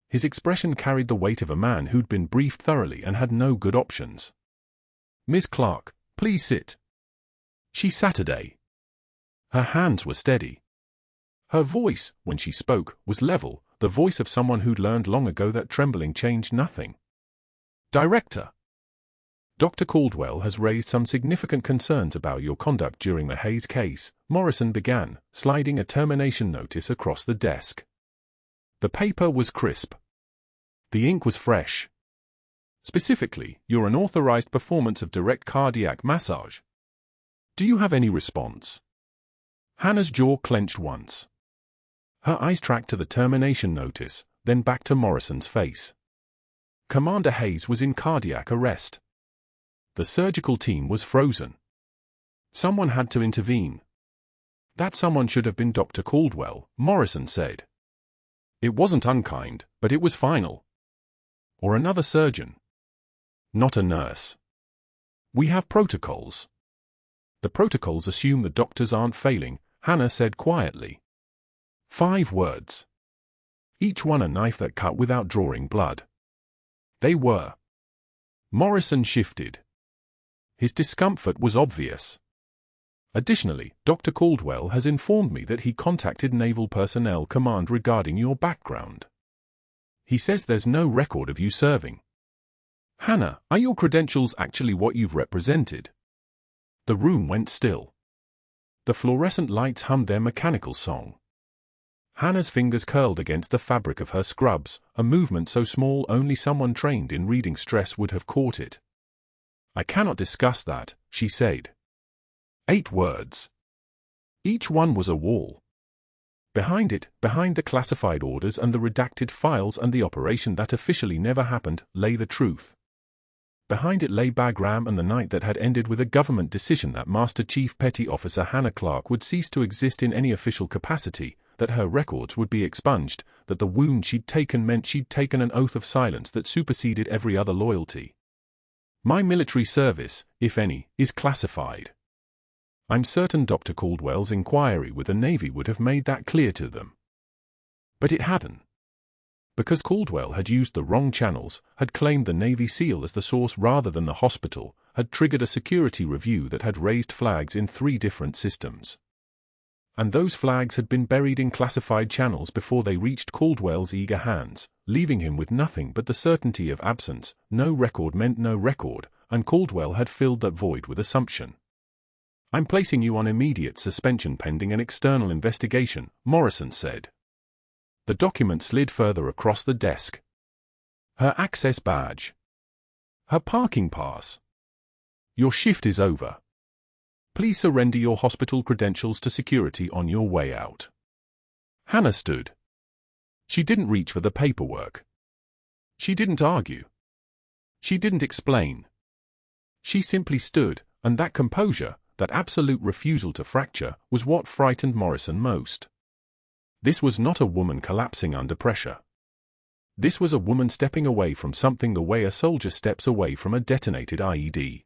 His expression carried the weight of a man who'd been briefed thoroughly and had no good options. Miss Clarke, please sit. She sat a day. Her hands were steady. Her voice, when she spoke, was level, the voice of someone who'd learned long ago that trembling changed nothing. Director, Dr. Caldwell has raised some significant concerns about your conduct during the Hayes case, Morrison began, sliding a termination notice across the desk. The paper was crisp. The ink was fresh. Specifically, your unauthorized performance of direct cardiac massage. Do you have any response? Hannah's jaw clenched once. Her eyes tracked to the termination notice, then back to Morrison's face. Commander Hayes was in cardiac arrest. The surgical team was frozen. Someone had to intervene. That someone should have been Dr. Caldwell, Morrison said. It wasn't unkind, but it was final. Or another surgeon. Not a nurse. We have protocols. The protocols assume the doctors aren't failing, Hannah said quietly. 5 words. Each one a knife that cut without drawing blood. They were. Morrison shifted. His discomfort was obvious. Additionally, Dr. Caldwell has informed me that he contacted Naval Personnel Command regarding your background. He says there's no record of you serving. Hannah, are your credentials actually what you've represented? The room went still. The fluorescent lights hummed their mechanical song. Hannah's fingers curled against the fabric of her scrubs, a movement so small only someone trained in reading stress would have caught it. I cannot discuss that, she said. 8 words. Each one was a wall. Behind it, behind the classified orders and the redacted files and the operation that officially never happened, lay the truth. Behind it lay Bagram and the night that had ended with a government decision that Master Chief Petty Officer Hannah Clarke would cease to exist in any official capacity, that her records would be expunged, that the wound she'd taken meant she'd taken an oath of silence that superseded every other loyalty. My military service, if any, is classified. I'm certain Dr. Caldwell's inquiry with the Navy would have made that clear to them. But it hadn't. Because Caldwell had used the wrong channels, had claimed the Navy SEAL as the source rather than the hospital, had triggered a security review that had raised flags in 3 different systems. And those flags had been buried in classified channels before they reached Caldwell's eager hands, leaving him with nothing but the certainty of absence. No record meant no record, and Caldwell had filled that void with assumption. I'm placing you on immediate suspension pending an external investigation, Morrison said. The document slid further across the desk. Her access badge. Her parking pass. Your shift is over. Please surrender your hospital credentials to security on your way out. Hannah stood. She didn't reach for the paperwork. She didn't argue. She didn't explain. She simply stood, and that composure, that absolute refusal to fracture, was what frightened Morrison most. This was not a woman collapsing under pressure. This was a woman stepping away from something the way a soldier steps away from a detonated IED.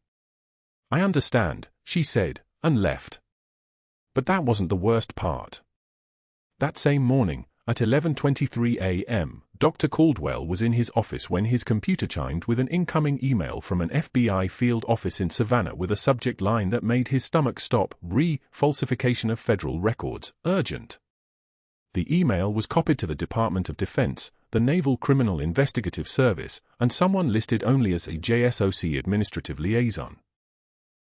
"I understand," she said, and left. But that wasn't the worst part. That same morning, at 11:23 a.m., Dr. Caldwell was in his office when his computer chimed with an incoming email from an FBI field office in Savannah with a subject line that made his stomach stop: falsification of federal records, urgent. The email was copied to the Department of Defense, the Naval Criminal Investigative Service, and someone listed only as a JSOC administrative liaison.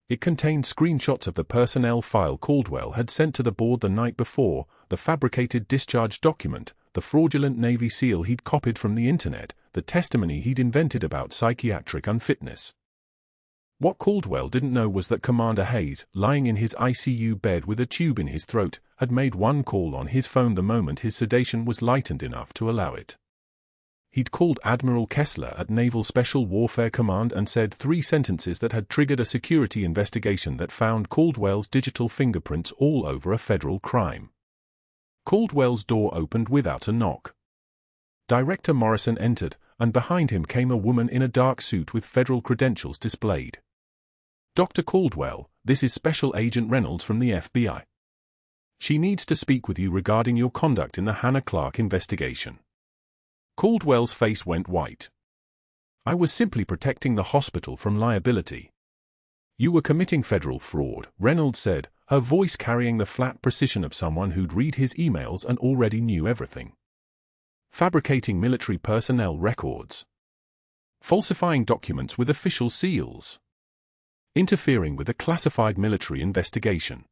It contained screenshots of the personnel file Caldwell had sent to the board the night before, the fabricated discharge document, the fraudulent Navy SEAL he'd copied from the internet, the testimony he'd invented about psychiatric unfitness. What Caldwell didn't know was that Commander Hayes, lying in his ICU bed with a tube in his throat, had made one call on his phone the moment his sedation was lightened enough to allow it. He'd called Admiral Kessler at Naval Special Warfare Command and said 3 sentences that had triggered a security investigation that found Caldwell's digital fingerprints all over a federal crime. Caldwell's door opened without a knock. Director Morrison entered, and behind him came a woman in a dark suit with federal credentials displayed. "Dr. Caldwell, this is Special Agent Reynolds from the FBI. She needs to speak with you regarding your conduct in the Hannah Clarke investigation." Caldwell's face went white. "I was simply protecting the hospital from liability." "You were committing federal fraud," Reynolds said, her voice carrying the flat precision of someone who'd read his emails and already knew everything. "Fabricating military personnel records. Falsifying documents with official seals. Interfering with a classified military investigation.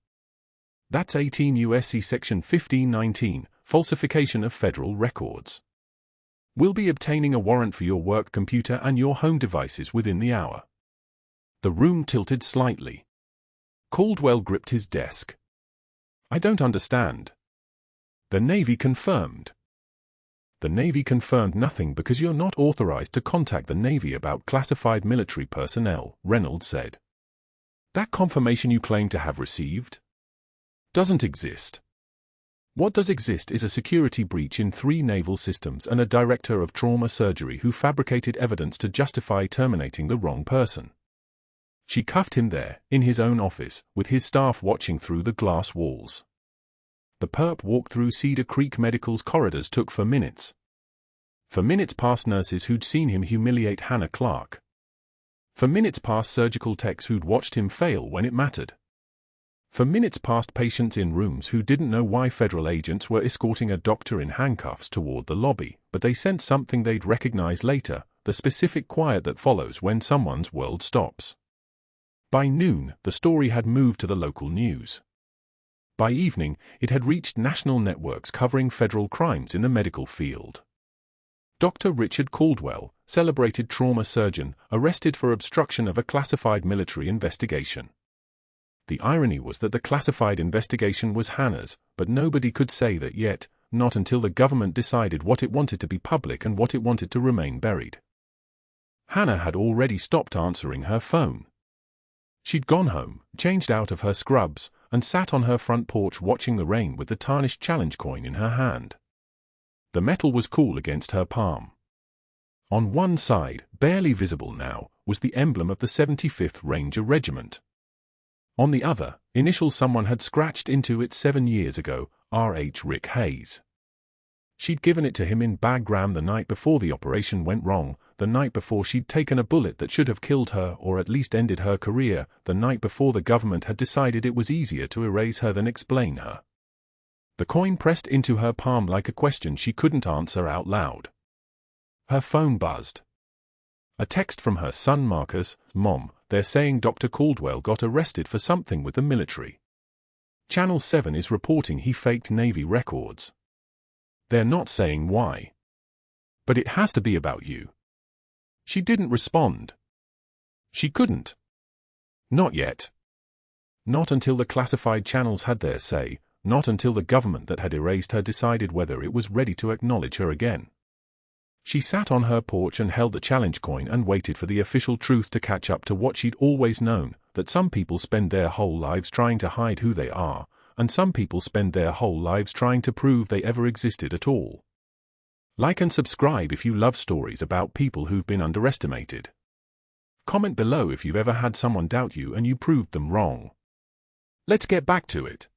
That's 18 U.S.C. Section 1519, falsification of federal records. We'll be obtaining a warrant for your work computer and your home devices within the hour." The room tilted slightly. Caldwell gripped his desk. "I don't understand." "The Navy confirmed." "The Navy confirmed nothing because you're not authorized to contact the Navy about classified military personnel," Reynolds said. "That confirmation you claim to have received doesn't exist. What does exist is a security breach in 3 naval systems and a director of trauma surgery who fabricated evidence to justify terminating the wrong person." She cuffed him there, in his own office, with his staff watching through the glass walls. The perp walk through Cedar Creek Medical's corridors took for minutes. For minutes past nurses who'd seen him humiliate Hannah Clarke. For minutes past surgical techs who'd watched him fail when it mattered. For minutes past patients in rooms who didn't know why federal agents were escorting a doctor in handcuffs toward the lobby, but they sensed something they'd recognize later, the specific quiet that follows when someone's world stops. By noon, the story had moved to the local news. By evening, it had reached national networks covering federal crimes in the medical field. Dr. Richard Caldwell, celebrated trauma surgeon, arrested for obstruction of a classified military investigation. The irony was that the classified investigation was Hannah's, but nobody could say that yet, not until the government decided what it wanted to be public and what it wanted to remain buried. Hannah had already stopped answering her phone. She'd gone home, changed out of her scrubs, and sat on her front porch watching the rain with the tarnished challenge coin in her hand. The metal was cool against her palm. On one side, barely visible now, was the emblem of the 75th Ranger Regiment. On the other, initials someone had scratched into it 7 years ago, R.H. Rick Hayes. She'd given it to him in Bagram the night before the operation went wrong, the night before she'd taken a bullet that should have killed her or at least ended her career, the night before the government had decided it was easier to erase her than explain her. The coin pressed into her palm like a question she couldn't answer out loud. Her phone buzzed. A text from her son Marcus: "Mom, they're saying Dr. Caldwell got arrested for something with the military. Channel 7 is reporting he faked Navy records. They're not saying why. But it has to be about you." She didn't respond. She couldn't. Not yet. Not until the classified channels had their say, not until the government that had erased her decided whether it was ready to acknowledge her again. She sat on her porch and held the challenge coin and waited for the official truth to catch up to what she'd always known, that some people spend their whole lives trying to hide who they are, and some people spend their whole lives trying to prove they ever existed at all. Like and subscribe if you love stories about people who've been underestimated. Comment below if you've ever had someone doubt you and you proved them wrong. Let's get back to it.